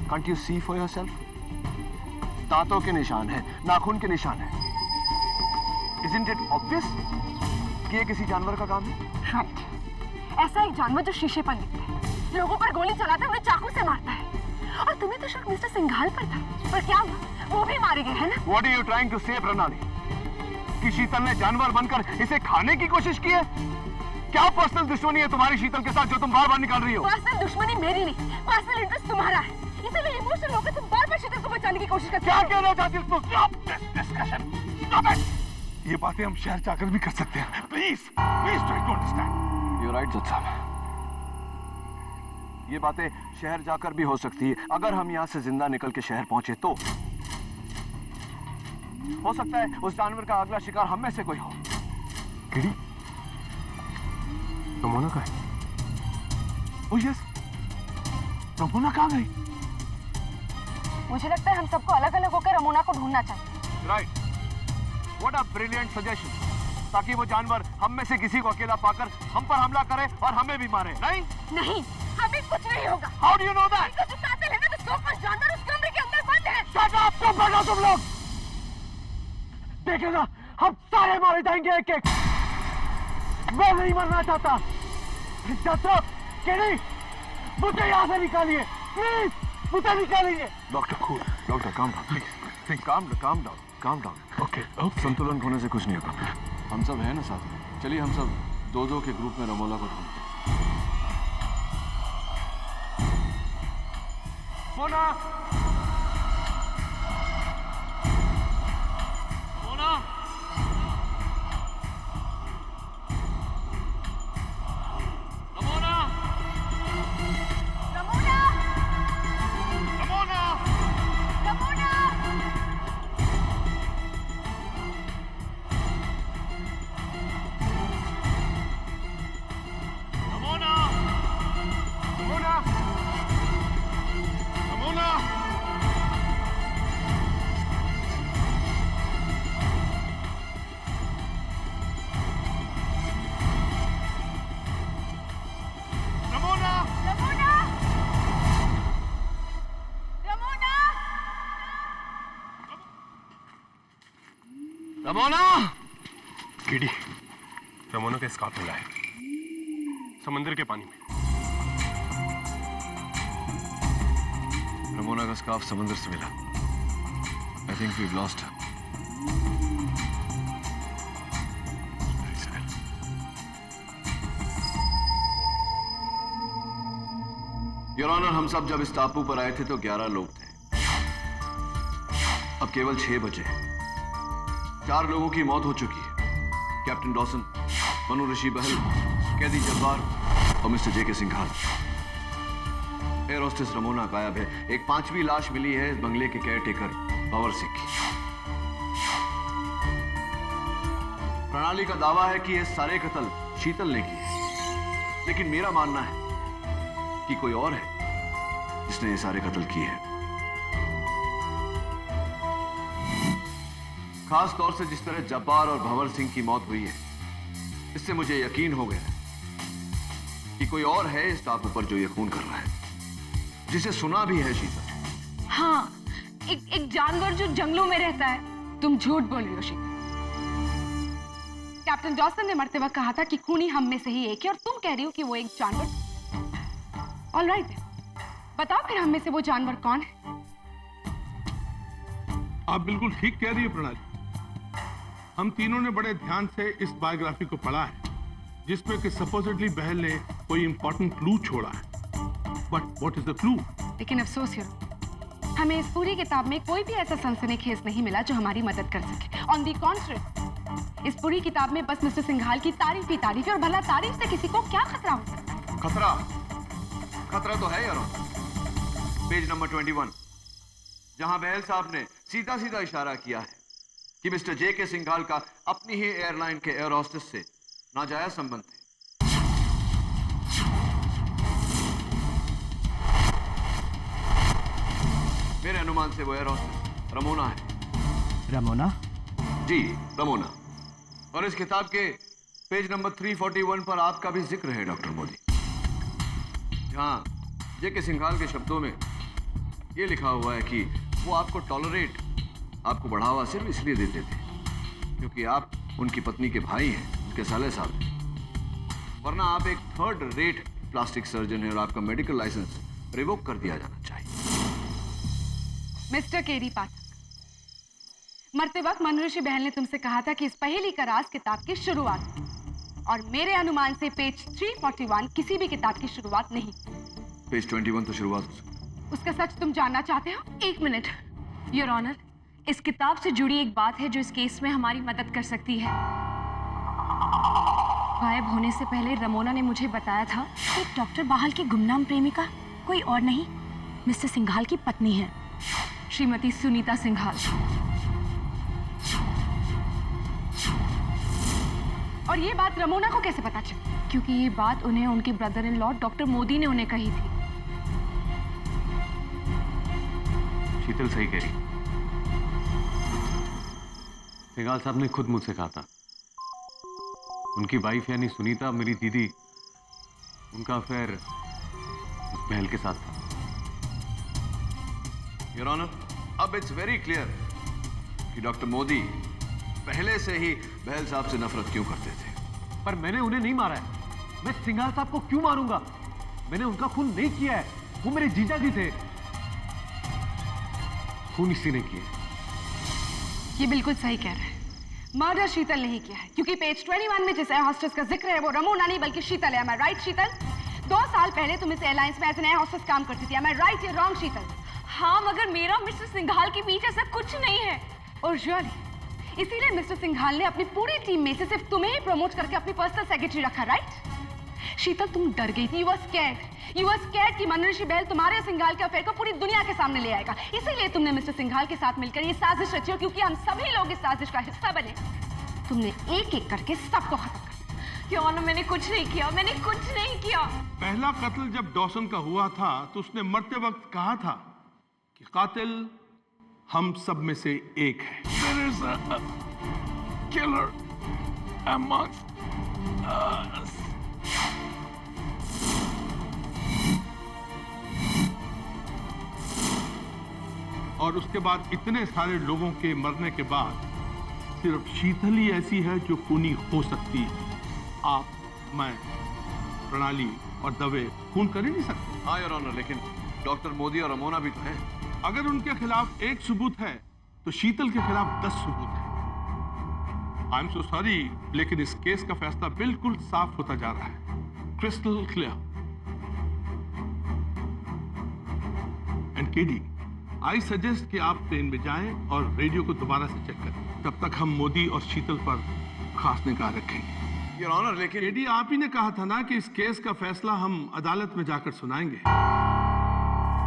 Can't you see for yourself? दांतों के निशान है, नाखून के निशान है। Isn't it obvious कि ये किसी जानवर का काम है? राइट, ऐसा एक जानवर जो शीशे पर लिखता है, लोगों पर गोली चलाता है, उन्हें चाकू से मारता है। और तुम्हें तो शक मिस्टर सिंघाल पर था, पर क्या हुआ? वो भी मारे गए, है ना? What are you trying to say, प्रणाली? कि शीतल ने जानवर बनकर इसे खाने की कोशिश की है? क्या पर्सनल दुश्मनी है तुम्हारी शीतल के साथ जो तुम बार-बार निकाल रही हो? पर्सनल दुश्मनी मेरी नहीं, पर्सनल इंटरेस्ट तुम्हारा है। इसीलिए इमोशनल होकर तुम बार-बार शीतल को बचाने की कोशिश करते हो। क्या कहना चाहती हो? Stop this discussion. Stop it. ये बातें हम शहर जाकर भी कर सकते हैं। Please try to understand. You're right, जज साहब। ये बातें शहर जाकर भी हो सकती है। अगर हम यहाँ से जिंदा निकल के शहर पहुंचे तो हो सकता है उस जानवर का अगला शिकार हम में से कोई हो। केडी, रमोना कहाँ है? Oh yes. रमोना कहाँ गई? मुझे लगता है हम सबको अलग-अलग होकर रमोना को ढूंढना चाहिए। Right. What a brilliant suggestion. ताकि वो जानवर हम में से किसी को अकेला पाकर हम पर हमला करे और हमें भी मारे। नहीं? नहीं, हमें कुछ नहीं होगा। How do you know that? तो जो कातिल है ना, तो 100 जानवर उस कमरे के अंदर बंद है। Shut up! चुप बैठो तुम लोग। देखेगा, हम सारे मारे जाएंगे एक-एक। मैं नहीं मरना चाहता। केडी, मुझे यहाँ से निकालिए, प्लीज, मुझे निकालिए। Doctor cool, doctor calm down, please, calm down. Okay. संतुलन खोने से कुछ नहीं होगा। हम सब हैं ना साथ में। चलिए हम सब दो के ग्रुप में रमोला को ढूंढते हैं। Mona! Mona! Ramona! Ramona, Ramona! Ramona. Ramona! Ramona! Ramona! Ramona! Ramona, Ramona. Ramona! KD, Ramona का स्कार्फ मिला है समंदर के पानी में। रमोना का स्कार्फ समुद्र से मिला। I think we've lost her. Very sad. Your Honor, हम सब जब इस टापू पर आए थे तो 11 लोग थे। अब केवल 6 बचे। 4 लोगों की मौत हो चुकी है। कैप्टन डॉसन, मनु ऋषि बहल, कैदी जब्बार और mister JK. Singhal. Air hostess Ramona गायब है। एक 5वीं लाश मिली है इस बंगले के केयरटेकर भंवर सिंह की। प्रणाली का दावा है कि ये सारे कत्ल शीतल ने किए। लेकिन मेरा मानना है कि कोई और है जिसने ये सारे कत्ल किए हैं। खास तौर से जिस तरह जब्बार और भंवर सिंह की मौत हुई है, इससे मुझे यकीन हो गया है कि कोई और है इस टापू पर जो ये खून कर रहा है, जिसे सुना भी है शीतल। हाँ, एक जानवर जो जंगलों में रहता है। तुम झूठ बोल रही हो शीतल। कैप्टन डॉसन ने मरते वक्त कहा था कि खूनी हम में से ही एक है, और तुम कह रही हो कि वो एक जानवर। ऑलराइट, बताओ फिर हम में से वो जानवर कौन है? आप बिल्कुल ठीक कह रही है प्रणाली। हम तीनों ने बड़े ध्यान से इस बायोग्राफी को पढ़ा है, जिसमें कि सपोजिटली बहल ने कोई इंपॉर्टेंट क्लू छोड़ा है। But what is the clue? लेकिन अफसोस हीरो, हमें इस पूरी किताब में कोई भी ऐसा सनसनीखेज नहीं मिला जो हमारी मदद कर सके। ऑन दी कॉन्ट्ररी, इस पूरी किताब में बस मिस्टर सिंघाल की तारीफ ही तारीफ है, और भला तारीफ से किसी को क्या खतरा हो सकता है? खतरा तो है यार। पेज नंबर 21, जहां बहल साहब ने सीधा सीधा इशारा किया है कि मिस्टर जे.के. सिंघाल का अपनी ही एयरलाइन के एयर होस्टेस से नाजायज संबंध है। मेरे अनुमान से वो एयर होस्टेस रमोना है। रमोना? जी, रमोना। और इस किताब के पेज नंबर 341 पर आपका भी जिक्र है डॉक्टर मोदी, जहां जे.के. सिंघाल के शब्दों में यह लिखा हुआ है कि वो आपको टॉलरेट, आपको बढ़ावा सिर्फ इसलिए देते थे क्योंकि आप उनकी पत्नी के भाई हैं, उनके साले साहब हैं। वरना आप एक थर्ड रेट प्लास्टिक सर्जन हैं और आपका मेडिकल लाइसेंस रिवोक कर दिया जाना चाहिए। मिस्टर केरी पाठक, मरते वक्त मनोऋषि बहल ने तुमसे कहा था कि इस पहेली का राज किताब की शुरुआत, और मेरे अनुमान से पेज 341 किसी भी किताब की शुरुआत नहीं। पेज 21 तो शुरुआत हो सकती। उसका सच तुम जानना चाहते हो? एक मिनट, योर ऑनर, इस किताब से जुड़ी एक बात है जो इस केस में हमारी मदद कर सकती है। गायब होने से पहले रमोना ने मुझे बताया था कि डॉक्टर बाहल की गुमनाम प्रेमिका कोई और नहीं, मिस्टर सिंघाल की पत्नी है, श्रीमती सुनीता सिंघाल। और ये बात रमोना को कैसे पता चली? क्योंकि ये बात उन्हें उनके brother in law doctor Modi ने उन्हें कही थी। शीतल सही कह रही। सिंघाल साहब ने खुद मुझसे कहा था, उनकी वाइफ यानी सुनीता, मेरी दीदी, उनका अफेयर उस बहल के साथ था। योर ऑनर, अब इट्स वेरी क्लियर कि डॉक्टर मोदी पहले से ही बहल साहब से नफरत क्यों करते थे। पर मैंने उन्हें नहीं मारा है। मैं सिंघाल साहब को क्यों मारूंगा? मैंने उनका खून नहीं किया है, वो मेरे जीजा जी थे। खून इसी ने किया। ये बिल्कुल सही कह रहे हैं। मर्डर शीतल नहीं किया है, क्योंकि पेज 21 में जिस एयर होस्टेस का जिक्र है वो रमोना नहीं बल्कि शीतल है। Am I right, शीतल? 2 साल पहले तुम इस एयरलाइंस में एज एन एयर होस्टेस काम करती थी। Am I right या रॉन्ग, शीतल? हाँ, मगर मेरा मिस्टर सिंघाल के बीच ऐसा कुछ नहीं है। और रियली इसीलिए मिस्टर सिंघाल ने अपनी पूरी टीम में से सिर्फ तुम्हें ही प्रमोट करके अपनी पर्सनल सेक्रेटरी रखा, राइट? शीतल, तुम डर गई थी। You were scared कि मनोऋषि बहल तुम्हारे सिंघाल के अफेयर को पूरी दुनिया के सामने ले आएगा। इसीलिए तुमने मिस्टर सिंघाल के साथ मिलकर ये साजिश रची, और क्योंकि हम सभी लोग इस साजिश का हिस्सा बने, तुमने एक एक करके सबको खत्म कर दिया। क्यों ना, मैंने कुछ नहीं किया, मैंने कुछ नहीं किया। पहला कत्ल जब डॉसन का हुआ था तो उसने मरते वक्त कहा था कि कातिल हम सब में से एक है। There is a killer amongst us. और उसके बाद इतने सारे लोगों के मरने के बाद सिर्फ शीतल ही ऐसी है जो खूनी हो सकती है। आप, मैं, प्रणाली और दवे खून कर ही नहीं सकते। हाँ योर ऑनर, लेकिन डॉक्टर मोदी और रमोना भी तो हैं। अगर उनके खिलाफ एक सबूत है तो शीतल के खिलाफ 10 सबूत है। आई एम सो सॉरी, लेकिन इस केस का फैसला बिल्कुल साफ होता जा रहा है, crystal clear. And KD, I suggest कि आप ट्रेन में जाएं और रेडियो को दोबारा से चेक करें। तब तक हम मोदी और शीतल पर खास निगाह रखेंगे। योर ऑनर, लेकिन केडी, आप ही ने कहा था ना कि इस केस का फैसला हम अदालत में जाकर सुनाएंगे।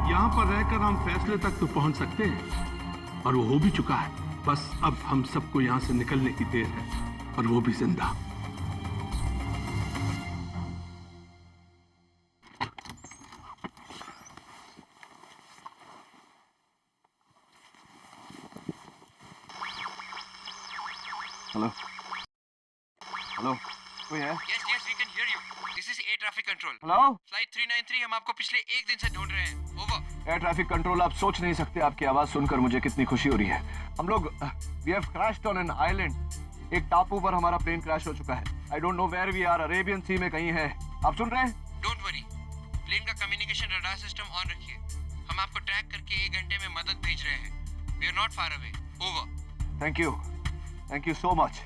यहाँ पर रहकर हम फैसले तक तो पहुंच सकते हैं, और वो हो भी चुका है। बस अब हम सबको यहाँ से निकलने की देर है, और वो भी जिंदा। हेलो हेलो कोई है? Yes, yes, we can hear you. This is air traffic control. Hello Flight 393 हम आपको पिछले एक दिन से ढूंढ रहे हैं. Over. एयर ट्रैफिक कंट्रोल, आप सोच नहीं सकते आपकी आवाज सुनकर मुझे कितनी खुशी हो रही है. हम लोग we have crashed on an island. एक टापू पर हमारा प्लेन क्रैश हो चुका है. I don't know where we are. Arabian sea में कहीं है. आप सुन रहे हैं? Don't worry. प्लेन का कम्युनिकेशन रडार सिस्टम ऑन रखिए. हम आपको ट्रैक करके 1 घंटे में मदद भेज रहे हैं. We are not far away. Over. Thank you so much.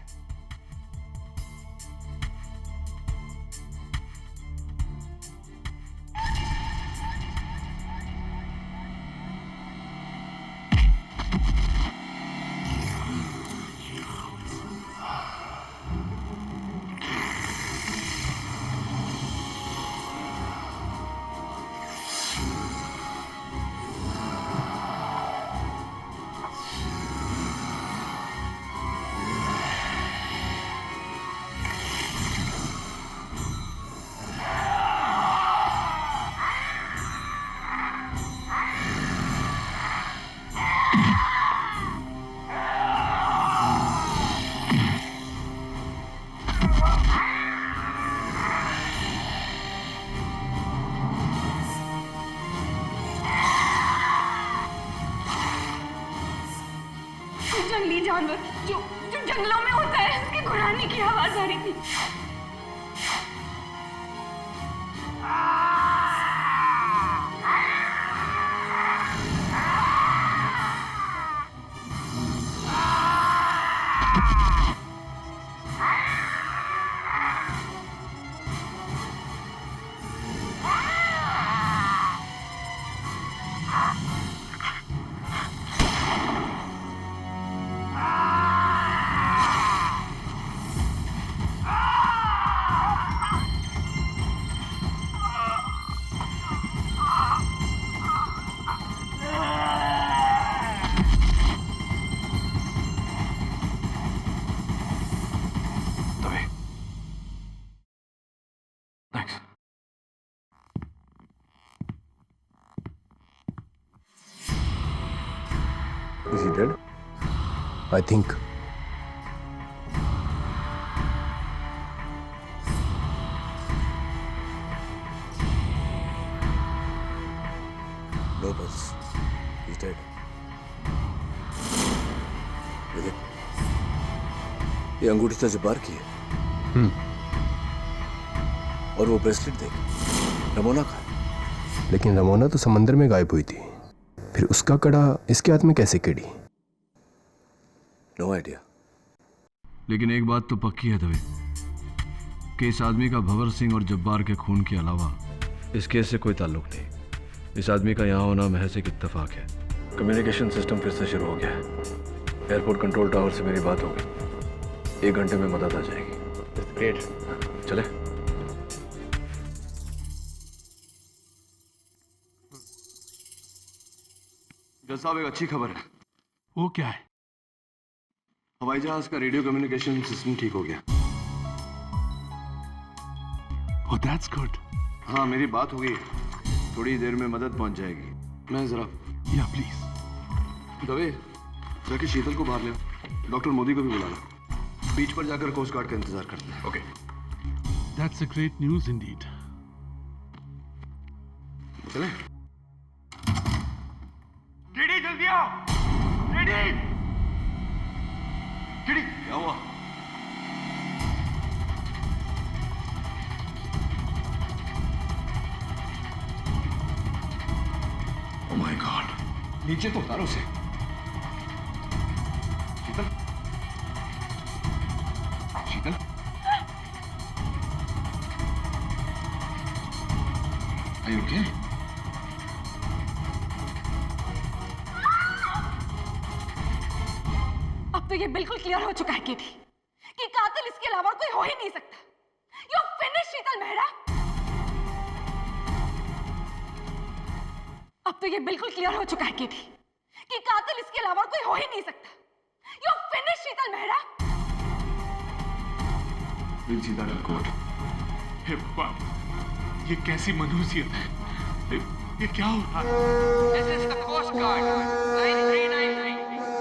जंगली जानवर जो जंगलों में होता है, उसके घुराने की आवाज आ रही थी. Is he dead? I think. No pulse. He's dead. ये देख, ये अंगूठी तो जब्बार की है. और वो ब्रेसलेट देख, रमोना का है. लेकिन रमोना तो समंदर में गायब हुई थी. फिर उसका कड़ा इसके हाथ में कैसे किड़ी? No idea. लेकिन एक बात तो पक्की है दवे कि इस आदमी का भंवर सिंह और जब्बार के खून के अलावा इस केस से कोई ताल्लुक नहीं. इस आदमी का यहाँ होना महज एक इत्तेफाक है. कम्युनिकेशन सिस्टम फिर से शुरू हो गया है. एयरपोर्ट कंट्रोल टावर से मेरी बात हो गई. 1 घंटे में मदद आ जाएगी. ग्रेट. चले. जज साहब, एक अच्छी खबर है. वो क्या है? हवाई जहाज का रेडियो कम्युनिकेशन सिस्टम ठीक हो गया. Oh, that's good. हाँ, मेरी बात हो गई. थोड़ी देर में मदद पहुंच जाएगी. मैं जरा. Yeah, please. दवे, जाके शीतल को बाहर ले. डॉक्टर मोदी को भी बुलाना. बीच पर जाकर कोस्ट गार्ड का इंतजार करते हैं. Okay. That's a great news indeed. चले. टीडी जल्दी आओ. टीडी. टीडी. क्या हुआ? Oh my God. नीचे तो उतारो उसे. शीतल. शीतल. Are you okay? अब तो ये बिल्कुल क्लियर हो चुका है केटी कि कातिल इसके अलावा कोई हो ही नहीं सकता. यू फिनिश शीतल मेहरा. अब तो ये बिल्कुल क्लियर हो चुका है केटी कि कातिल इसके अलावा कोई हो ही नहीं सकता. यू फिनिश शीतल मेहरा. दिल सीधा कर कोट. हे भगवान, ये कैसी मनुष्यत है? ये क्या हो रहा है? This is the Coast Guard. Flight 393.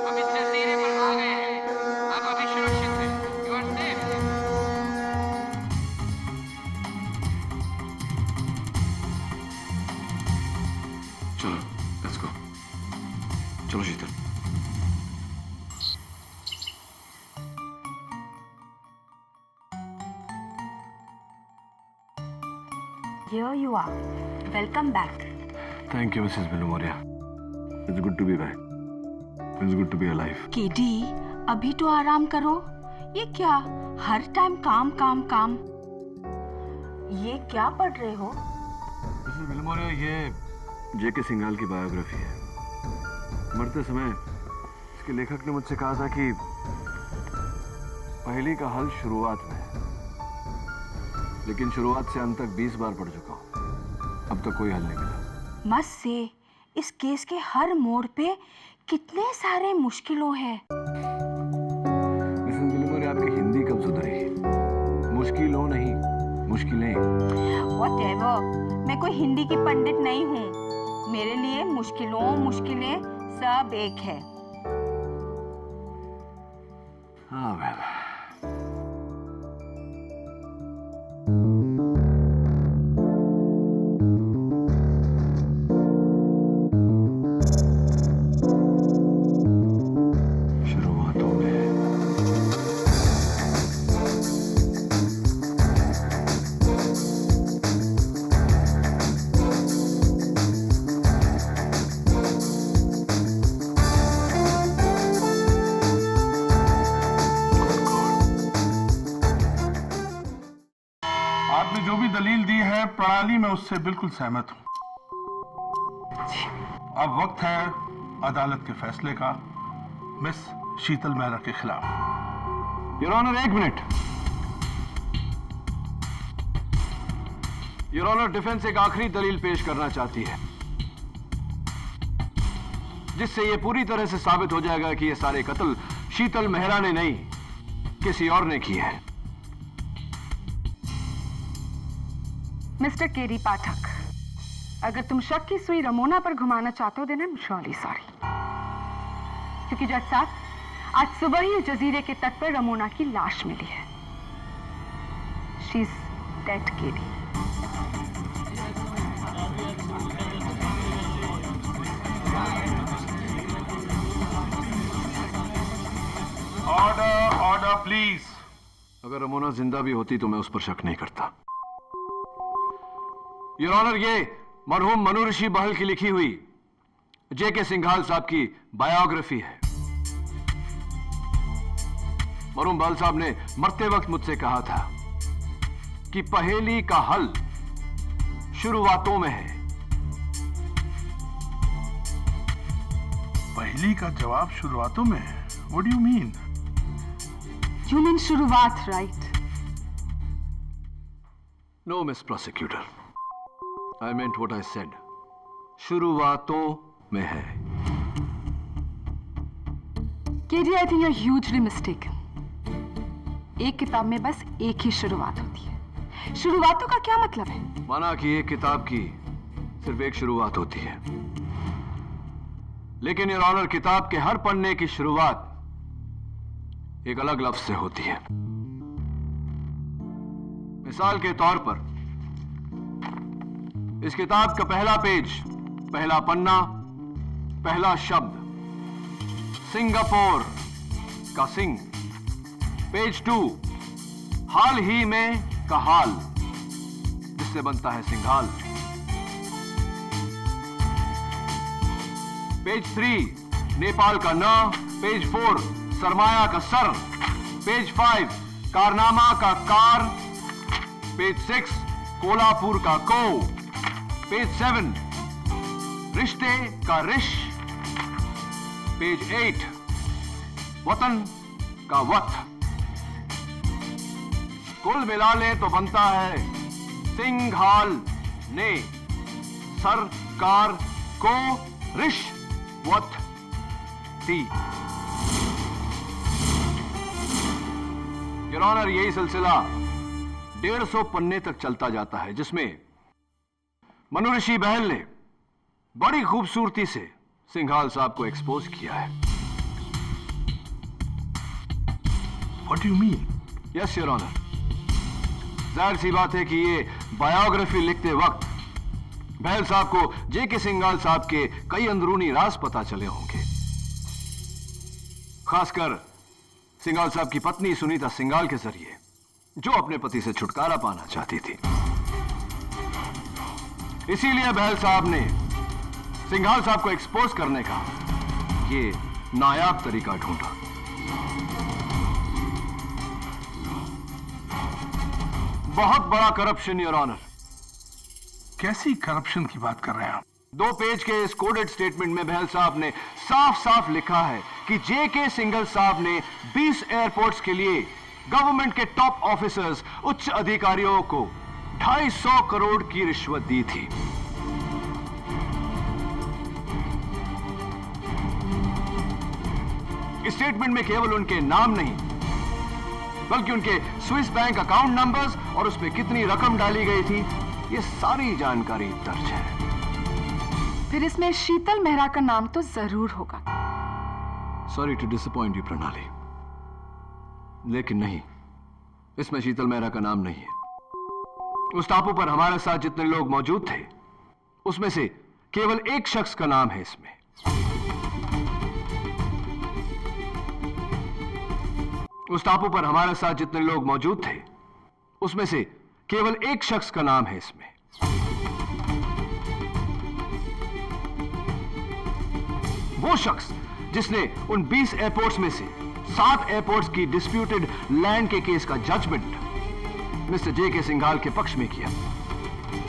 हम इस जजीरे पर आ गए हैं. आप अभी सुरक्षित हैं. चलो लेट्स गो। चलो Sheetal. Here you are. Welcome back. Thank you Mrs Bilimoria. It's good to be back. It's good to be alive. KD, अभी तो आराम करो। ये क्या हर टाइम काम काम काम? ये क्या पढ़ रहे हो? मिसेस बिलुमोरिया, ये जेके सिंघाल की बायोग्राफी है। मरते समय इसके लेखक ने मुझसे कहा था कि पहेली का हल शुरुआत में है, लेकिन शुरुआत से अंत तक 20 बार पढ़ चुका हूं। अब तक कोई हल नहीं मिला। मत से इस केस के हर मोड़ पे कितने सारे मुश्किलों हैं। मिसेस बिलुमोरिया, आपकी हिंदी कब सुधरी? मुश्किलों नहीं, मुश्किलें। Whatever, मैं कोई हिंदी की पंडित नहीं हूँ। मेरे लिए मुश्किलें सब एक है। हाँ वेल। शुरुआतों में आपने जो भी दलील दी है प्रणाली में उससे बिल्कुल सहमत हूं। अब वक्त है अदालत के फैसले का मिस शीतल मेहरा के खिलाफ। योर ऑनर, एक मिनट। योर ऑनर, डिफेंस एक आखिरी दलील पेश करना चाहती है, जिससे यह पूरी तरह से साबित हो जाएगा कि ये सारे कत्ल शीतल मेहरा ने नहीं, किसी और ने किए हैं। मिस्टर केडी पाठक, अगर तुम शक की सुई रमोना पर घुमाना चाहते हो then I am really sorry, क्योंकि जज साहब, आज सुबह ही जजीरे के तट पर रमोना की लाश मिली है। She is dead KD. Order, order please. अगर रमोना जिंदा भी होती तो मैं उस पर शक नहीं करता। योर ऑनर, ये मरहूम मनु ऋषि बहल की लिखी हुई जेके सिंघाल साहब की बायोग्राफी है। मरहूम बहल साहब ने मरते वक्त मुझसे कहा था कि पहेली का हल शुरुआतों में है। पहेली का जवाब शुरुआतों में है? What do you mean? You mean शुरुआत, right? No miss prosecutor, I meant what I said. शुरुआतों में है। KD, I think you are hugely mistaken. एक किताब में बस एक ही शुरुआत होती है। शुरुआतों का क्या मतलब है? माना कि एक किताब की सिर्फ एक शुरुआत होती है, लेकिन योर ऑनर, किताब के हर पन्ने की शुरुआत एक अलग लफ्ज से होती है। मिसाल के तौर पर इस किताब का पहला पेज, पहला पन्ना, पहला शब्द सिंगापुर का सिंग। पेज 2 हाल ही में का हाल, जिससे बनता है सिंघाल। पेज 3 नेपाल का न। पेज 4 सरमाया का सर। पेज 5 कारनामा का कार। पेज 6 कोल्हापुर का को। पेज 7 रिश्ते का रिश। पेज 8 वतन का वत। कुल मिला ले तो बनता है सिंघाल ने सरकार को रिश्वत दी। योर ऑनर, यही सिलसिला 150 पन्ने तक चलता जाता है, जिसमें मनु ऋषि बहल ने बड़ी खूबसूरती से सिंघाल साहब को एक्सपोज किया है। What do you mean? Yes your honour, जाहिर सी बात है कि ये बायोग्राफी लिखते वक्त बहल साहब को जेके सिंघाल साहब के कई अंदरूनी राज पता चले होंगे, खासकर सिंघाल साहब की पत्नी सुनीता सिंघाल के जरिए, जो अपने पति से छुटकारा पाना चाहती थी। इसीलिए बहल साहब ने सिंघाल साहब को एक्सपोज करने का ये नायाब तरीका ढूंढा। बहुत बड़ा करप्शन, योर ऑनर। कैसी करप्शन की बात कर रहे हैं आप? 2 पेज के इस कोडेड स्टेटमेंट में बहल साहब ने साफ साफ लिखा है कि जेके सिंघल साहब ने 20 एयरपोर्ट्स के लिए गवर्नमेंट के टॉप ऑफिसर्स, उच्च अधिकारियों को 250 करोड़ की रिश्वत दी थी। स्टेटमेंट में केवल उनके नाम नहीं, बल्कि उनके स्विस बैंक अकाउंट नंबर्स और उस पर कितनी रकम डाली गई थी, ये सारी जानकारी दर्ज है। फिर इसमें शीतल मेहरा का नाम तो जरूर होगा। सॉरी टू डिसअपॉइंट यू प्रणाली, लेकिन नहीं, इसमें शीतल मेहरा का नाम नहीं है। उस टापू पर हमारे साथ जितने लोग मौजूद थे, उसमें से केवल एक शख्स का नाम है इसमें। उस टापू पर हमारे साथ जितने लोग मौजूद थे, उसमें से केवल एक शख्स का नाम है इसमें। वो शख्स जिसने उन 20 एयरपोर्ट्स में से 7 एयरपोर्ट्स की डिस्प्यूटेड लैंड के केस का जजमेंट मिस्टर जेके सिंघाल के पक्ष में किया।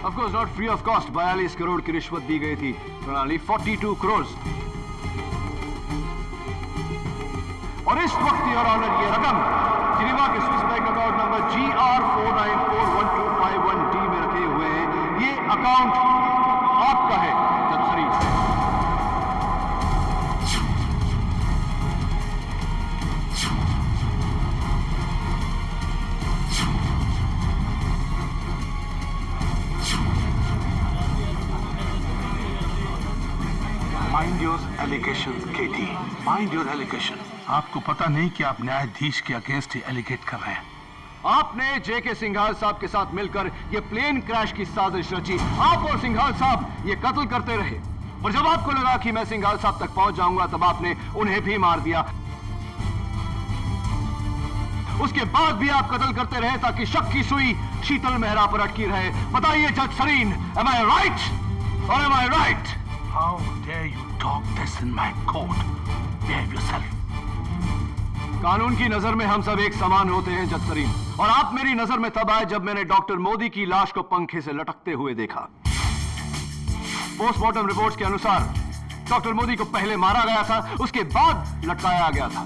Of course not free of cost. 42 crore की रिश्वत दी गई थी प्रणाली, 42 करोड़। और इस वक्त योर ऑनर ये रकम जिनेवा के Swiss bank account number GR49412551D में रखे हुए हैं। ये अकाउंट आपका है जज Sarin. Mind your allegations, KT. Mind your allegation. आपको पता नहीं कि आप न्यायाधीश के अगेंस्ट ही एलिगेट कर रहे हैं। आपने जेके सिंघाल साहब के साथ मिलकर ये प्लेन क्रैश की साजिश रची। आप और सिंघाल साहब ये कत्ल करते रहे, और जब आपको लगा कि मैं सिंघाल साहब तक पहुंच जाऊंगा, तब आपने उन्हें भी मार दिया। उसके बाद भी आप कत्ल करते रहे ताकि शक की सुई शीतल मेहरा पर अटकी रहे। बताइए जज Sarin, am I right or am I right? How dare you talk this in my court? Behave yourself. कानून की नजर में हम सब एक समान होते हैं जज सरीन, और आप मेरी नजर में तब आए जब मैंने डॉक्टर मोदी की लाश को पंखे से लटकते हुए देखा। पोस्टमार्टम रिपोर्ट्स के अनुसार डॉक्टर मोदी को पहले मारा गया था, उसके बाद लटकाया गया था।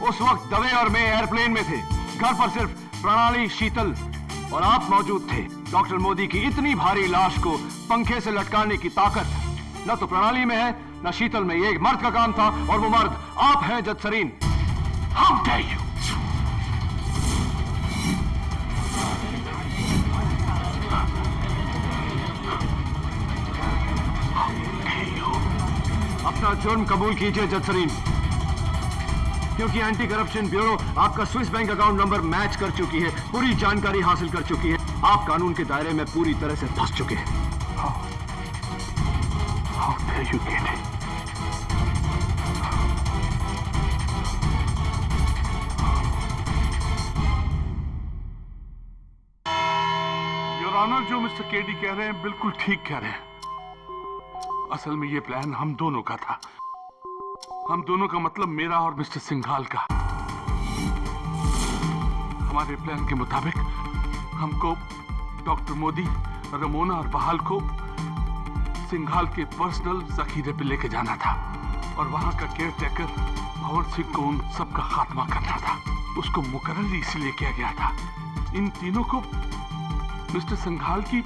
उस वक्त दवे और मैं एयरप्लेन में थे। घर पर सिर्फ प्रणाली, शीतल और आप मौजूद थे। डॉक्टर मोदी की इतनी भारी लाश को पंखे से लटकाने की ताकत न तो प्रणाली में है, न शीतल में। ये एक मर्द का काम था, और वो मर्द आप हैं जज सरीन। How dare you? अपना जुर्म कबूल कीजिए जज सरीन, क्योंकि एंटी करप्शन ब्यूरो आपका Swiss bank account number match कर चुकी है, पूरी जानकारी हासिल कर चुकी है। आप कानून के दायरे में पूरी तरह से फंस चुके हैं। How dare you get it? Your honour, जो मिस्टर केडी कह रहे हैं बिल्कुल ठीक कह रहे हैं। असल में ये प्लान हम दोनों का था। हम दोनों का मतलब मेरा और मिस्टर सिंघाल का। हमारे प्लान के मुताबिक हमको डॉक्टर मोदी, रमोना और बहाल को सिंघाल के पर्सनल जखीरे पे लेके जाना था, और वहां का केयर टेकर भंवर सिंह को उन सबका खात्मा करना था। उसको मुकर्रर इसलिए किया गया था। इन तीनों को मिस्टर सिंघाल की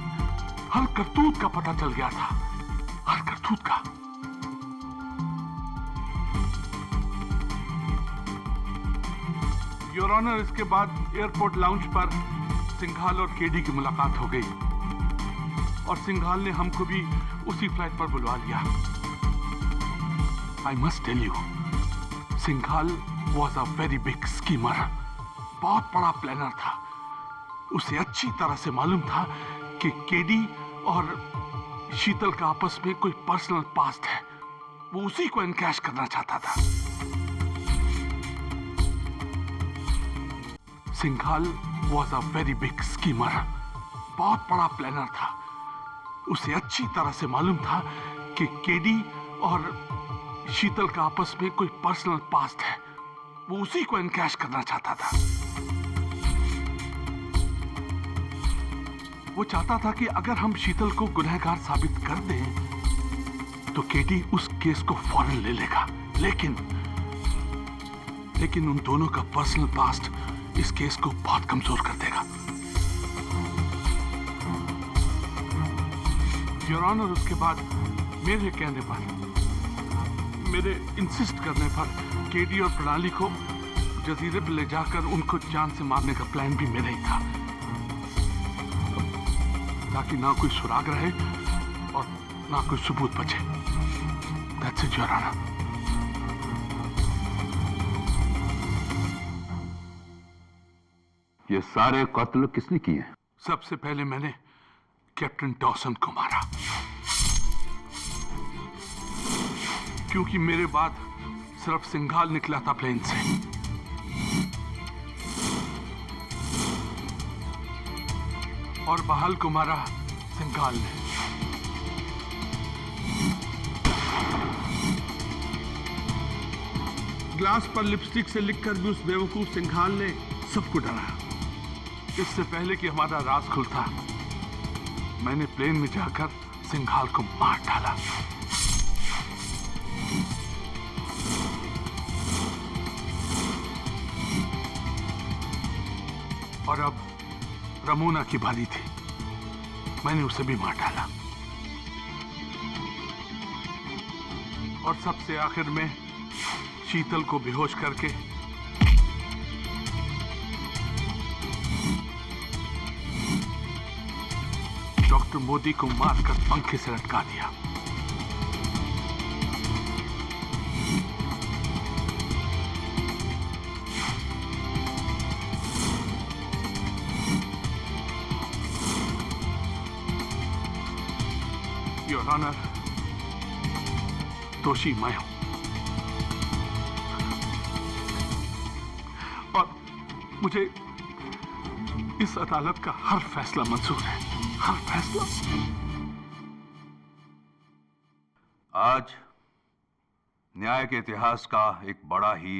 हर करतूत का पता चल गया था, हर करतूत का। योर ऑनर, इसके बाद एयरपोर्ट लाउंज पर सिंघाल और केडी की मुलाकात हो गई, और सिंघाल ने हमको भी उसी फ्लाइट पर बुलवा लिया। I must tell you, Singhal was a very big schemer. बहुत बड़ा प्लानर था। उसे अच्छी तरह से मालूम था कि केडी और शीतल का आपस में कोई पर्सनल पास्ट है। वो उसी को एनकैश करना चाहता था। Singhal was a very big schemer, बहुत बड़ा प्लानर था। उसे अच्छी तरह से मालूम था कि केडी और शीतल का आपस में कोई पर्सनल पास्ट है। वो उसी को एनकैश करना चाहता था। वो चाहता था कि अगर हम शीतल को गुनहगार साबित कर दें तो केडी उस केस को फौरन ले लेगा। लेकिन उन दोनों का पर्सनल पास्ट इस केस को बहुत कमजोर कर देगा। योर ऑनर, उसके बाद मेरे कहने पर, मेरे इंसिस्ट करने पर केडी और प्रणाली को जजीरे पर ले जाकर उनको जान से मारने का प्लान भी मेरा ही था, ताकि ना कोई सुराग रहे और ना कोई सबूत बचे। That's it, Your Honor. ये सारे कत्ल किसने किए? सबसे पहले मैंने कैप्टन डॉसन को मारा, क्योंकि मेरे बाद सिर्फ सिंघाल निकला था प्लेन से। और बहाल को मारा सिंघाल ने। ग्लास पर लिपस्टिक से लिखकर भी उस बेवकूफ सिंघाल ने सबको डराया। इससे पहले कि हमारा राज खुलता, मैंने प्लेन में जाकर सिंघाल को मार डाला। और अब रमोना की बारी थी, मैंने उसे भी मार डाला। और सबसे आखिर में शीतल को बेहोश करके डॉक्टर मोदी को मारकर पंखे से लटका दिया। योर ऑनर, दोषी मैं हूं और मुझे इस अदालत का हर फैसला मंजूर है, हर फैसला। आज न्याय के इतिहास का एक बड़ा ही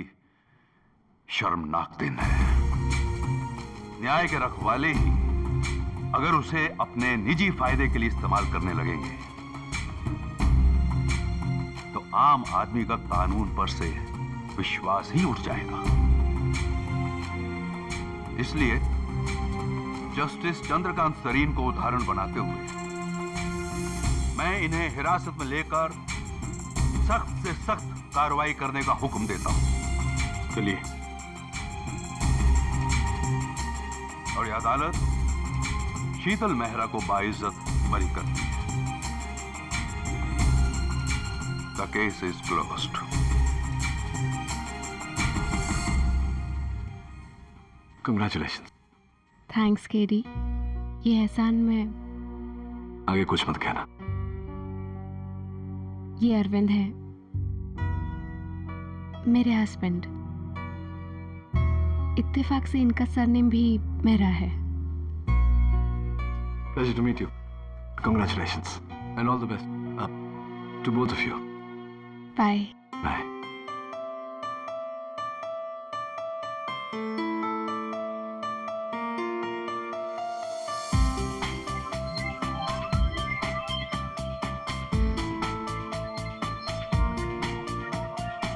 शर्मनाक दिन है। न्याय के रखवाले ही अगर उसे अपने निजी फायदे के लिए इस्तेमाल करने लगेंगे तो आम आदमी का कानून पर से विश्वास ही उठ जाएगा। इसलिए जस्टिस चंद्रकांत सरीन को उदाहरण बनाते हुए मैं इन्हें हिरासत में लेकर सख्त से सख्त कार्रवाई करने का हुक्म देता हूं। चलिए। और यह अदालत शीतल मेहरा को बाइज्जत बरी करती है। The case is closed. Congratulations. Thanks KD, ये एहसान मैं। आगे कुछ मत कहना। ये अरविंद है, मेरे हस्बैंड। इत्तेफाक से इनका सरनेम भी मेरा है। Pleasure to meet you. Congratulations and all the best to both of you. Bye. Bye.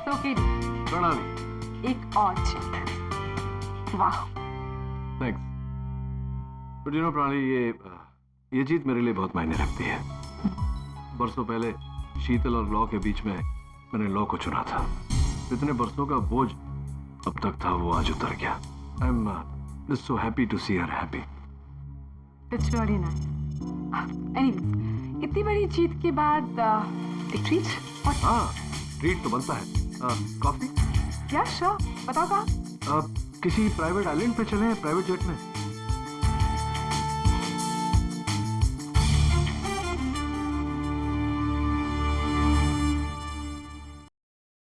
तो केडी, प्रणाली। एक और जीत। वाह। Thanks. But you know, प्रणाली, ये जीत मेरे लिए बहुत मायने रखती है। बरसों पहले शीतल और लॉ के बीच में मैंने लॉ को चुना था। इतने बरसों का बोझ अब तक था, वो आज उतर गया। I'm just so happy to see her happy. It's really nice. Anyways, इतनी बड़ी जीत के बाद एक ट्रीट। हाँ, ट्रीट तो बनता है। कॉफी? या श्योर, बताओ कहाँ? किसी प्राइवेट आइलैंड पे चलें, प्राइवेट जेट में।